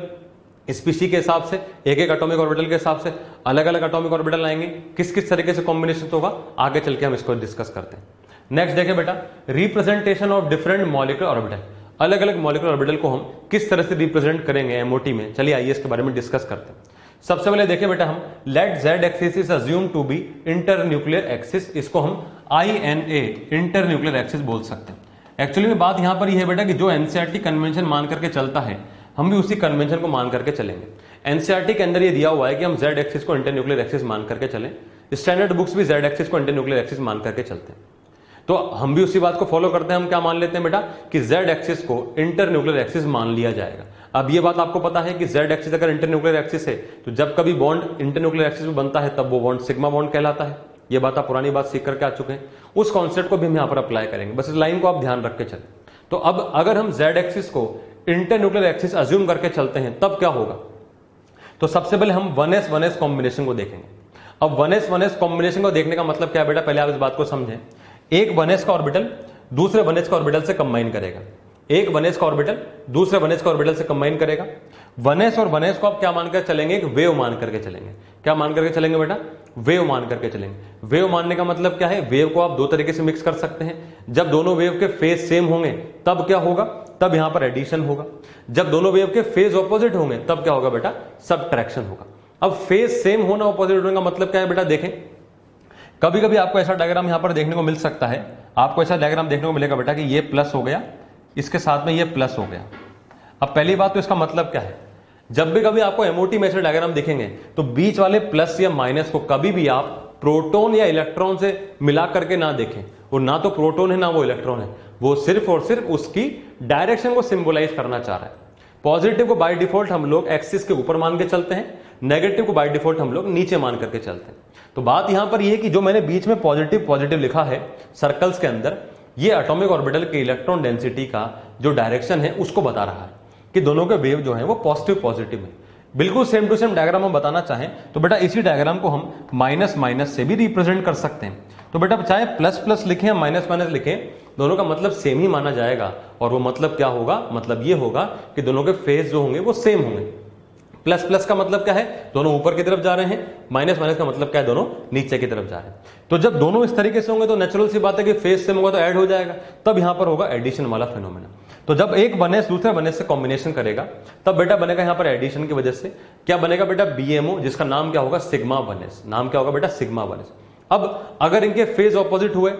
स्पीशी के हिसाब से, एक एक एटॉमिक ऑर्बिटल के हिसाब से अलग अलग एटॉमिक ऑर्बिटल आएंगे, किस किस तरीके से कॉम्बिनेशन होगा आगे चल के हम इसको डिस्कस करते हैं। नेक्स्ट देखें बेटा, representation of different molecular orbital. अलग अलग मॉलिक्यूलर ऑर्बिटल को हम किस तरह से रिप्रेजेंट करेंगे एमओटी में, चलिए आइए इसके बारे में डिस्कस करते हैं। सबसे पहले देखें बेटा हम, let Z axis is assume to be inter nuclear axis. इसको हम INA इंटर न्यूक्लियर एक्सिस बोल सकते हैं। एक्चुअली में बात यहां पर यह है बेटा कि जो एनसीईआरटी कन्वेंशन मान करके चलता है हम भी उसी कन्वेंशन को मान करके चलेंगे। एनसीईआरटी के अंदर ये दिया हुआ है कि हम जेड एक्सिस को इंटर न्यूक्लियर एक्सिस मान करके चलें। स्टैंडर्ड बुक्स भी जेड एक्सिस को इंटर न्यूक्लियर एक्सिस मान करके चलते हैं। तो हम भी उसी बात को फॉलो करते हैं। हम क्या मान लेते हैं बेटा कि जेड एक्सिस को इंटर न्यूक्लियर एक्सिस मान लिया जाएगा। अब ये बात आपको पता है कि जेड एक्सिस अगर इंटर न्यूक्लियर एक्सिस है तो जब कभी बॉन्ड इंटर न्यूक्लियर एक्सिस में बनता है तब वो बॉन्ड सिग्मा बॉन्ड कहलाता है। ये बात आप पुरानी बात सीख करके आ चुके हैं। उस कॉन्सेप्ट को भी हम यहां पर अप्लाई करेंगे, बस इस लाइन को आप ध्यान रख के चलें। तो अब अगर हम जेड एक्सिस को इंटर न्यूक्लियर एक्सिस अज्यूम करके चलते हैं तब क्या होगा, तो सबसे पहले हम 1s कॉम्बिनेशन को देखेंगे। अब 1s कॉम्बिनेशन को देखने का मतलब क्या है बेटा, पहले आप इस बात को समझें। एक 1s का ऑर्बिटल दूसरे 1s का ऑर्बिटल से कंबाइन करेगा। एक 1s का ऑर्बिटल दूसरे 1s का ऑर्बिटल से कंबाइन करेगा। 1s और 1s को आप क्या मानकर चलेंगे, एक वेव मान करके चलेंगे। क्या मान करके चलेंगे बेटा, वेव मान करके चलेंगे। वेव मानने का मतलब क्या है, वेव को आप दो तरीके से मिक्स कर सकते हैं। जब दोनों वेव के फेज सेम होंगे तब क्या होगा, तब यहां पर एडिशन होगा। जब दोनों वेव के फेज ऑपोजिट होंगे तब क्या होगा बेटा, सबट्रैक्शन होगा। अब फेज सेम होना ऑपोजिट होने का मतलब क्या है बेटा, देखें कभी कभी आपको ऐसा डायग्राम यहां पर देखने को मिल सकता है, आपको ऐसा डायग्राम देखने को मिलेगा बेटा कि ये प्लस हो गया, इसके साथ में ये प्लस हो गया। अब पहली बात तो इसका मतलब क्या है, जब भी कभी आपको एमओटी में ऐसे डायग्राम दिखेंगे तो बीच वाले प्लस या माइनस को कभी भी आप प्रोटॉन या इलेक्ट्रॉन से मिला करके ना देखें। वो ना तो प्रोटॉन है ना वो इलेक्ट्रॉन है, वो सिर्फ और सिर्फ उसकी डायरेक्शन को सिंबलाइज करना चाह रहा है। पॉजिटिव को बाय डिफॉल्ट हम लोग एक्सिस के ऊपर मान के चलते हैं, नेगेटिव को बाय डिफॉल्ट हम लोग नीचे मान करके चलते हैं। तो बात यहां पर यह है कि जो मैंने बीच में पॉजिटिव पॉजिटिव लिखा है सर्कल्स के अंदर, ये एटॉमिक ऑर्बिटल के इलेक्ट्रॉन डेंसिटी का जो डायरेक्शन है उसको बता रहा है कि दोनों के वेव जो है वो पॉजिटिव पॉजिटिव है। बिल्कुल सेम टू सेम डायग्राम हम बताना चाहें तो बेटा इसी डायग्राम को हम माइनस माइनस से भी रिप्रेजेंट कर सकते हैं। तो बेटा चाहे प्लस प्लस लिखें या माइनस माइनस लिखें, दोनों का मतलब सेम ही माना जाएगा। और वो मतलब क्या होगा, मतलब ये होगा कि दोनों के फेज जो होंगे वो सेम होंगे। प्लस प्लस का मतलब क्या है, दोनों ऊपर की तरफ जा रहे हैं, माइनस माइनस का मतलब क्या है, दोनों नीचे की तरफ जा रहे हैं। तो जब दोनों इस तरीके से होंगे तो नेचुरल सी बात है कि फेज सेम होगा तो ऐड हो जाएगा, तब यहां पर होगा एडिशन वाला फिनोमेना। तो जब एक वनएस दूसरे वनएस से कॉम्बिनेशन करेगा तब बेटा बनेगा यहां पर एडिशन की वजह से क्या बनेगा बेटा, बीएमओ, जिसका नाम क्या होगा, सिग्मा वनएस। नाम क्या होगा बेटा, सिग्मा वनएस। अब अगर इनके फेज ऑपोजिट हुए,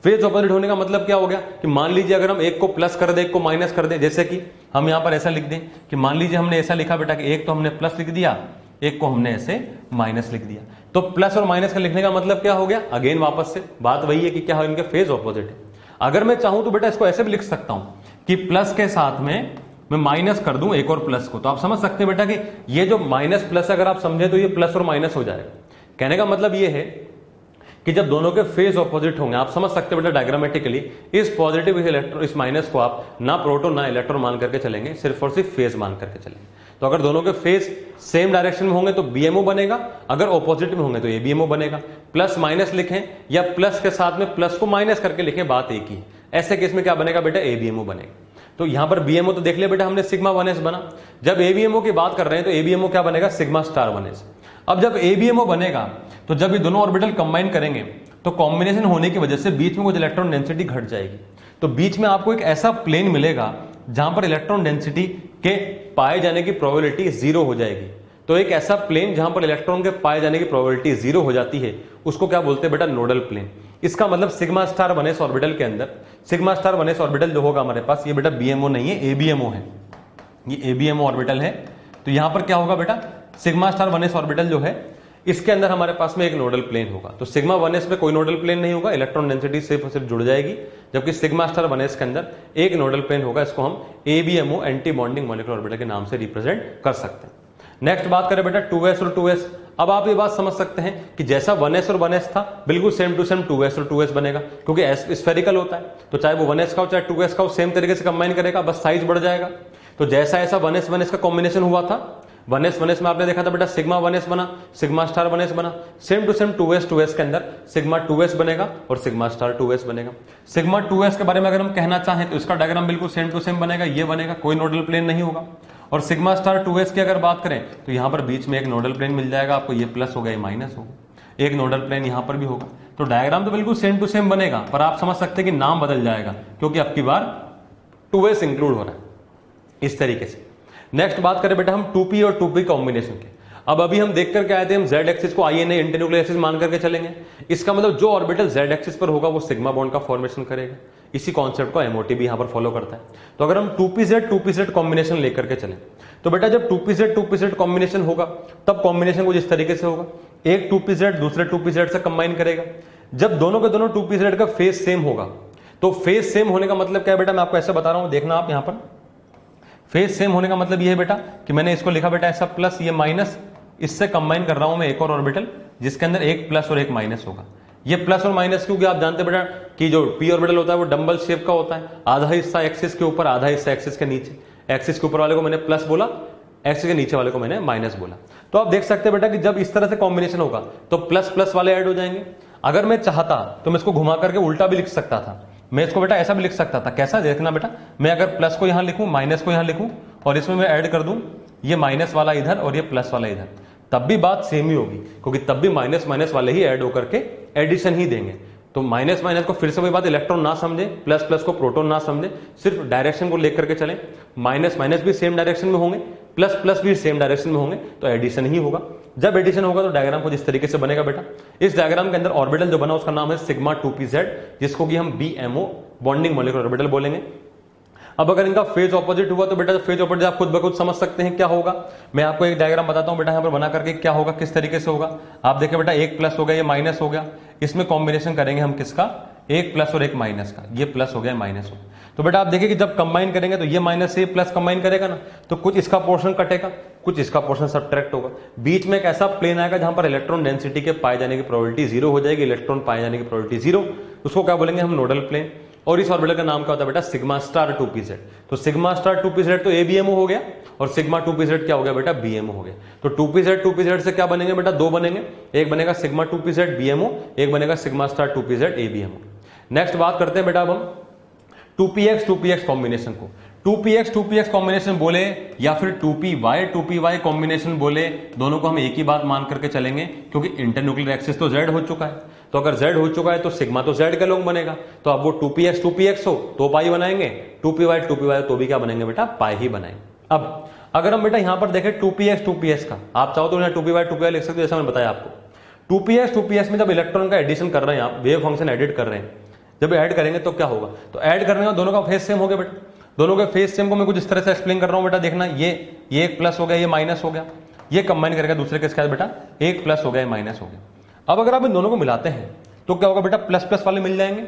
फेज ऑपोजिट होने का मतलब क्या हो गया कि मान लीजिए अगर हम एक को प्लस कर दें एक को माइनस कर दें, जैसे कि हम यहां पर ऐसा लिख दें कि मान लीजिए हमने ऐसा लिखा बेटा कि एक तो हमने प्लस लिख दिया, एक को हमने ऐसे माइनस लिख दिया। तो प्लस और माइनस का लिखने का मतलब क्या हो गया, अगेन वापस से बात वही है कि क्या इनके फेज ऑपोजिट है। अगर मैं चाहूं तो बेटा इसको ऐसे भी लिख सकता हूं कि प्लस के साथ में मैं माइनस कर दूं एक और प्लस को, तो आप समझ सकते हैं बेटा कि ये जो माइनस प्लस अगर आप समझे तो ये प्लस और माइनस हो जाएगा। कहने का मतलब ये है कि जब दोनों के फेज ऑपोजिट होंगे, आप समझ सकते हैं बेटा डायग्रामेटिकली, इस पॉजिटिव इलेक्ट्रॉन इस माइनस को आप ना प्रोटॉन ना इलेक्ट्रॉन मान करके चलेंगे, सिर्फ और सिर्फ फेज मान करके चलेंगे। तो अगर दोनों के फेज सेम डायरेक्शन में होंगे तो बीएमओ बनेगा, अगर ऑपोजिट में होंगे तो एबीएमओ बनेगा। प्लस माइनस लिखें या प्लस के साथ में प्लस को माइनस करके लिखें, बात एक ही है। ऐसे केस में क्या बनेगा बेटा, एबीएमओ बनेगा। तो यहां पर बीएमओ तो देख लिया बेटा हमने, सिग्मा वनएस बना। जब एबीएमओ की बात कर रहे हैं तो एबीएमओ क्या बनेगा, सिग्मा स्टार वनएस। अब जब एबीएमओ बनेगा तो जब ये दोनों ऑर्बिटल कंबाइन करेंगे तो कॉम्बिनेशन होने की वजह से बीच में कुछ इलेक्ट्रॉन डेंसिटी घट जाएगी। तो बीच में आपको एक ऐसा प्लेन मिलेगा जहां पर इलेक्ट्रॉन डेंसिटी के पाए जाने की प्रोबेबिलिटी जीरो हो जाएगी। तो एक ऐसा प्लेन जहां पर इलेक्ट्रॉन के पाए जाने की प्रोबेबिलिटी जीरो हो जाती है उसको क्या बोलते हैं बेटा, नोडल प्लेन। इसका मतलब सिग्मा स्टार वनएस ऑर्बिटल के अंदर, सिग्मा स्टार वनएस ऑर्बिटल जो होगा हमारे पास, ये बेटा बीएमओ नहीं है, एबीएमओ है। ये एबीएमओ ऑर्बिटल है। तो यहां पर क्या होगा बेटा, सिग्मा स्टार वनएस ऑर्बिटल जो है इसके अंदर हमारे पास में एक नोडल प्लेन होगा। तो सिग्मा वनएस में कोई नोडल प्लेन नहीं होगा, इलेक्ट्रॉन डेंसिटी सिर्फ सिर्फ जुड़ जाएगी। जबकि सिग्मा स्टार वनएस के अंदर एक नोडल प्लेन होगा, इसको हम ABMO, anti bonding molecular orbital के नाम से रिप्रेजेंट कर सकते हैं। नेक्स्ट बात करें बेटा 2s और 2s। अब आप ये बात समझ सकते हैं कि जैसा 1s और 1s था बिल्कुल सेम टू सेम 2s और 2s बनेगा, क्योंकि s स्फेरिकल होता है। तो चाहे वो 1s का हो चाहे 2s का हो, सेम तरीके से कंबाइन करेगा, बस साइज बढ़ जाएगा। तो जैसा ऐसा 1s 1s का कॉम्बिनेशन हुआ था, 1s 1s में आपने देखा था बेटा सिग्मा 1s बना, सिग्मा स्टार 1s बना। Same to same 2s 2s के अंदर सिग्मा 2s बनेगा और सिग्मा स्टार 2s बनेगा। सिग्मा 2s के बारे में अगर हम कहना चाहें तो इसका डायग्राम बिल्कुल सेम टू सेम बनेगा, ये बनेगा, कोई नोडल प्लेन नहीं होगा। और सिग्मा स्टार 2s की अगर बात करें तो यहां पर बीच में एक नोडल प्लेन मिल जाएगा आपको, ये प्लस होगा ये माइनस होगा, एक नोडल प्लेन यहां पर भी होगा। तो डायग्राम तो बिल्कुल सेम टू सेम बनेगा, पर आप समझ सकते हैं कि नाम बदल जाएगा क्योंकि अब की बार 2s इंक्लूड हो रहा है इस तरीके से। नेक्स्ट बात करें बेटा हम 2p और 2p कॉम्बिनेशन के। अब अभी हम देख करके आए थे, हम z एक्सिस को INA इंटरन्यूक्लियर एक्सिस मान करके चलेंगे। इसका मतलब जो ऑर्बिटल z एक्सिस पर होगा वो सिग्मा बॉन्ड का फॉर्मेशन करेगा। इसी कॉन्सेप्ट को MOT भी यहां पर फॉलो करता है। तो अगर हम 2pz कॉम्बिनेशन लेकर के चलें तो बेटा जब 2pz कॉम्बिनेशन होगा तब कॉम्बिनेशन कुछ इस तरीके से होगा, एक 2pz दूसरे 2pz से कंबाइन करेगा। जब दोनों के दोनों 2pz का फेज सेम होगा, तो फेज सेम होने का मतलब क्या है बेटा, मैं आपको ऐसे बता रहा हूं, देखना आप यहां पर। फेज सेम होने का मतलब ये है बेटा कि मैंने इसको लिखा बेटा ऐसा प्लस, ये माइनस, इससे कंबाइन कर रहा हूं मैं एक और ऑर्बिटल जिसके अंदर एक प्लस और एक माइनस होगा। ये प्लस और माइनस क्योंकि आप जानते हैं बेटा कि जो p ऑर्बिटल होता है वो डंबल शेप का होता है, आधा हिस्सा एक्सिस के ऊपर आधा हिस्सा एक्सिस के नीचे। एक्सिस के ऊपर वाले को मैंने प्लस बोला, एक्सिस के नीचे वाले को मैंने माइनस बोला। तो आप देख सकते हैं बेटा कि जब इस तरह से कॉम्बिनेशन होगा तो प्लस प्लस वाले ऐड हो जाएंगे। अगर मैं चाहता तो मैं इसको घुमा करके उल्टा भी लिख सकता था, मैं इसको बेटा ऐसा भी लिख सकता था। कैसा, देखना बेटा, मैं अगर प्लस को यहां लिखूं माइनस को यहां लिखूं और इसमें मैं ऐड कर दूं ये माइनस वाला इधर और ये प्लस वाला इधर, तब भी बात सेम ही होगी क्योंकि तब भी माइनस माइनस वाले ही ऐड होकर के एडिशन ही देंगे। तो माइनस माइनस को फिर से वही बात, इलेक्ट्रॉन ना समझे, प्लस प्लस को प्रोटॉन ना समझे, सिर्फ डायरेक्शन को लेकर के चलें। माइनस माइनस भी सेम डायरेक्शन में होंगे, प्लस प्लस भी सेम डायरेक्शन में होंगे, तो एडिशन ही होगा। जब एडिशन होगा तो डायग्राम कुछ इस तरीके से बनेगा बेटा। इस डायग्राम के अंदर ऑर्बिटल जो बना उसका नाम है सिग्मा 2pz, जिसको कि हम BMO बॉन्डिंग मॉलिक्यूलर ऑर्बिटल बोलेंगे। अब अगर इनका फेज ऑपोजिट हुआ तो बेटा फेज ऑपोजिट आप खुद ब खुद समझ सकते हैं क्या होगा। मैं आपको एक डायग्राम बताता हूं बेटा, यहाँ पर बना करके क्या होगा, किस तरीके से होगा। आप देखिए बेटा, एक प्लस हो गया, ये माइनस हो गया, इसमें कॉम्बिनेशन करेंगे हम किसका, एक प्लस और एक माइनस का, ये प्लस हो गया माइनस हो गया। तो बेटा आप देखिए कि जब कंबाइन करेंगे तो ये माइनस से प्लस कंबाइन करेगा ना, तो कुछ इसका पोर्शन कटेगा, कुछ इसका पोर्शन सब्ट्रैक्ट होगा। बीच में एक ऐसा प्लेन आएगा जहां पर इलेक्ट्रॉन डेंसिटी के पाए जाने की प्रोबेबिलिटी 0 हो जाएगी, इलेक्ट्रॉन पाए जाने की प्रोबेबिलिटी 0, उसको क्या बोलेंगे हम, नोडल प्लेन। और इस ऑर्बिटल का नाम क्या होता है बेटा, सिग्मा स्टार 2pz। तो सिग्मा स्टार 2pz तो ABMO हो गया, और सिग्मा 2pz क्या हो गया बेटा, BMO हो गया। तो 2pz से क्या बनेंगे बेटा, दो बनेंगे, एक बनेगा सिग्मा 2pz BMO, एक बनेगा sigma star 2pz ABMO। Next बात करते हैं बेटा अब हम 2px कॉम्बिनेशन को। 2px कॉम्बिनेशन बोले या फिर 2py कॉम्बिनेशन बोले, दोनों को हम एक ही बात मान करके चलेंगे, क्योंकि इंटरन्यूक्लियर एक्सिस तो z हो चुका है। तो अगर z हो चुका है तो सिग्मा तो z का लॉन्ग बनेगा, तो अब वो 2px हो तो पाई बनाएंगे, 2py तो भी क्या बनेंगे बेटा, पाई ही बनाएंगे। अब अगर हम बेटा यहां पर देखें 2px का, आप चाहो तो यहाँ 2py लिख सकते हो, जैसा मैंने बताया आपको। 2px में जब इलेक्ट्रॉन का एडिशन कर रहे हैं आप, वेव फंक्शन एडिट कर रहे हैं, जब ऐड करेंगे तो क्या होगा, तो ऐड करने में दोनों का फेस सेम हो गया बेटा। दोनों के फेस सेम को मैं कुछ इस तरह से एक्सप्लेन कर रहा हूं बेटा, देखना, ये एक प्लस हो गया, ये माइनस हो गया, ये कंबाइन करके दूसरे के साथ बेटा एक प्लस हो गया, माइनस हो गया। अब अगर आप इन दोनों को मिलाते हैं तो क्या होगा बेटा, प्लस प्लस वाले मिल जाएंगे,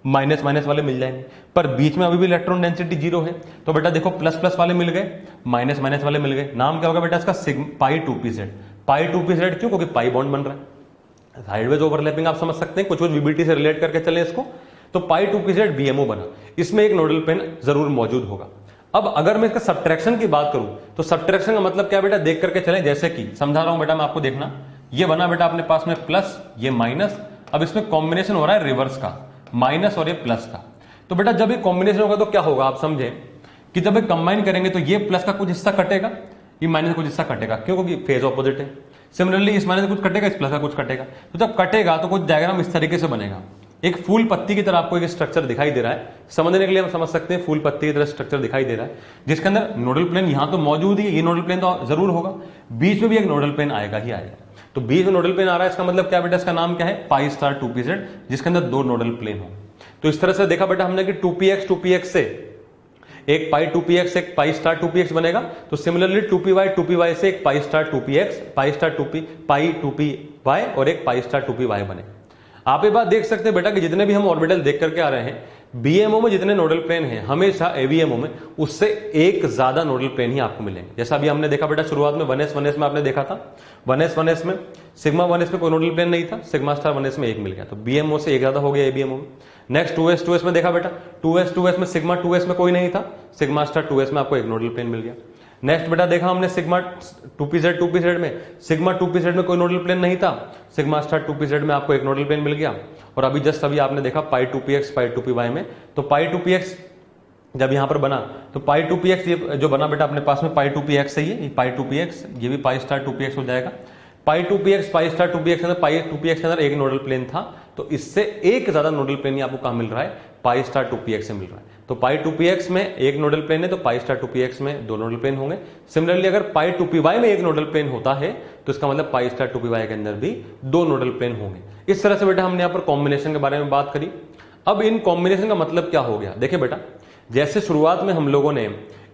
माइनस माइनस वाले मिल जाएंगे, पर बीच में अभी भी इलेक्ट्रॉन डेंसिटी 0 है। तो बेटा देखो, प्लस प्लस वाले मिल गए, माइनस माइनस वाले मिल गए, नाम क्या होगा बेटा इसका, पाई 2pz। पाई 2pz क्यों, क्योंकि पाई बॉन्ड बन रहा है, साइडवेज ओवरलैपिंग आप समझ सकते हैं, कुछ VBT से रिलेट करके चले इसको। तो पाई 2pz BMO बना, इसमें एक नोडल पेन जरूर मौजूद होगा। अब अगर मैं इसका सब्ट्रैक्शन की बात करूं तो सब्ट्रैक्शन का मतलब क्या बेटा, देख करके चलें, जैसे कि समझा रहा हूं बेटा मैं आपको, देखना, ये बना बेटा अपने पास में प्लस, ये माइनस, अब इसमें कॉम्बिनेशन हो रहा है रिवर्स का, माइनस और ये प्लस का। तो बेटा जब ये कॉम्बिनेशन होगा तो क्या होगा, आप समझे कि जब ये कंबाइन करेंगे तो ये प्लस का कुछ हिस्सा कटेगा, ये माइनस का कुछ हिस्सा कटेगा, क्यों, क्योंकि फेज ऑपोजिट है। सिमिलरली इस माइनस का कुछ कटेगा, इस प्लस का कुछ कटेगा। तो जब कटेगा तो कुछ डायग्राम इस तरीके से बनेगा, एक फूल पत्ती की तरह आपको एक स्ट्रक्चर दिखाई दे रहा है। समझने के लिए हम समझ सकते हैं, फूल पत्ती की तरह स्ट्रक्चर दिखाई दे रहा है, जिसके अंदर नोडल प्लेन यहां तो मौजूद ही है, ये नोडल प्लेन तो जरूर होगा, बीच में भी एक नोडल प्लेन आएगा ही आएगा। तो बीच में नोडल प्लेन आ रहा है, इसका मतलब क्या बेटा, इसका नाम क्या है, पाई स्टार 2pz, जिसके अंदर दो नोडल प्लेन हो। तो इस तरह से देखा बेटा हमने कि 2px से एक पाई 2px एक पाई स्टार 2px बनेगा। तो सिमिलरली 2py से एक pi star 2px, pi star 2py और एक पाई स्टार 2py बने। आप ये बात देख सकते हैं बेटा कि जितने भी हम ऑर्बिटल देख करके आ रहे हैं, BMO में जितने नोडल प्लेन हैं, हमेशा ABMO में उससे एक ज्यादा नोडल प्लेन ही आपको मिलेंगे। जैसा अभी हमने देखा बेटा शुरुआत में 1s में आपने देखा था, 1s में सिग्मा 1s में कोई नोडल प्लेन नहीं था, सिग्मा स्टार 1s में एक मिल गया, तो BMO से एक ज्यादा हो गया ABMO में। नेक्स्ट 2s में देखा बेटा, 2s में सिग्मा 2s में कोई नहीं था, सिग्मा स्टार 2s में आपको एक नोडल प्लेन मिल गया। नेक्स्ट बेटा देखा हमने सिग्मा 2pz में, सिग्मा 2pz में कोई नोडल प्लेन नहीं था, सिग्मा स्टार 2pz में आपको एक नोडल प्लेन मिल गया। और अभी जस्ट अभी आपने देखा पाई 2px पाई 2py में, तो पाई 2px जब यहां पर बना तो पाई 2px ये जो बना बेटा अपने पास में पाई 2px से ये पाई 2px, ये भी पाई स्टार 2px हो जाएगा। पाई 2px पाई स्टार 2px के अंदर, पाई 2px के अंदर एक नोडल प्लेन था, तो इससे एक ज्यादा नोडल प्लेन आपको कहां मिल रहा है, पाई स्टार 2px से मिल रहा है। तो पाई 2px में एक नोडल प्लेन है, तो पाई स्टार 2px में दो नोडल प्लेन होंगे। सिमिलरली अगर पाई 2py में एक नोडल प्लेन होता है तो इसका मतलब पाई स्टार 2py के अंदर भी दो नोडल प्लेन होंगे। इस तरह से बेटा हमने यहां पर कॉम्बिनेशन के बारे में बात करी। अब इन कॉम्बिनेशन का मतलब क्या हो गया, देखिए बेटा, जैसे शुरुआत में हम लोगों ने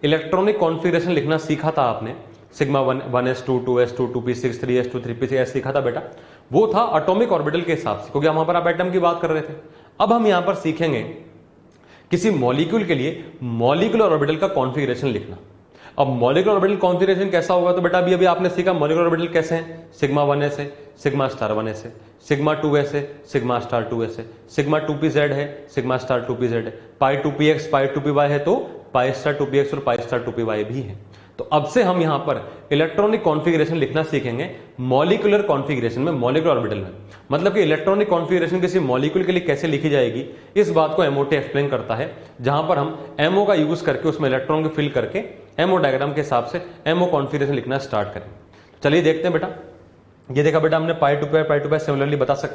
इलेक्ट्रॉनिक कॉन्फ़िगरेशन लिखना सीखा था, आपने sigma 1s2 2s2 2p6 3s2 3p6 ऐसे सीखा था बेटा, वो था एटॉमिक ऑर्बिटल के हिसाब से, क्योंकि हम वहां पर आप एटम की बात कर रहे थे। अब हम यहां पर सीखेंगे किसी मॉलिक्यूल के लिए मॉलिक्यूलर ऑर्बिटल का कॉन्फ़िगरेशन लिखना। अब मॉलिक्यूलर ऑर्बिटल कॉन्फ़िगरेशन कैसा होगा, तो बेटा अभी आपने सीखा मॉलिक्यूलर ऑर्बिटल कैसे हैं, सिग्मा 1s है, सिग्मा स्टार 1s है, सिग्मा 2s है, सिग्मा स्टार 2s है, सिग्मा 2pz है, सिग्मा स्टार 2pz है, पाई 2px पाई 2py है, तो पाई स्टार 2px और पाई स्टार 2py भी है। तो अब से हम यहां पर इलेक्ट्रॉनिक कॉन्फ़िगरेशन लिखना सीखेंगे मॉलिक्यूलर कॉन्फ़िगरेशन में, मॉलिक्यूलर ऑर्बिटल में। मतलब कि इलेक्ट्रॉनिक कॉन्फ़िगरेशन किसी मॉलिक्यूल के लिए कैसे लिखी जाएगी, इस बात को MOT एक्सप्लेन करता है, जहां पर हम MO का यूज करके उसमें इलेक्ट्रॉन को फिल करके MO डायग्राम के हिसाब से MO कॉन्फ़िगरेशन लिखना स्टार्ट करें। चलिए देखते हैं बेटा, ये देखा बेटा हमने पाई 2py सिमिलरली बता सकते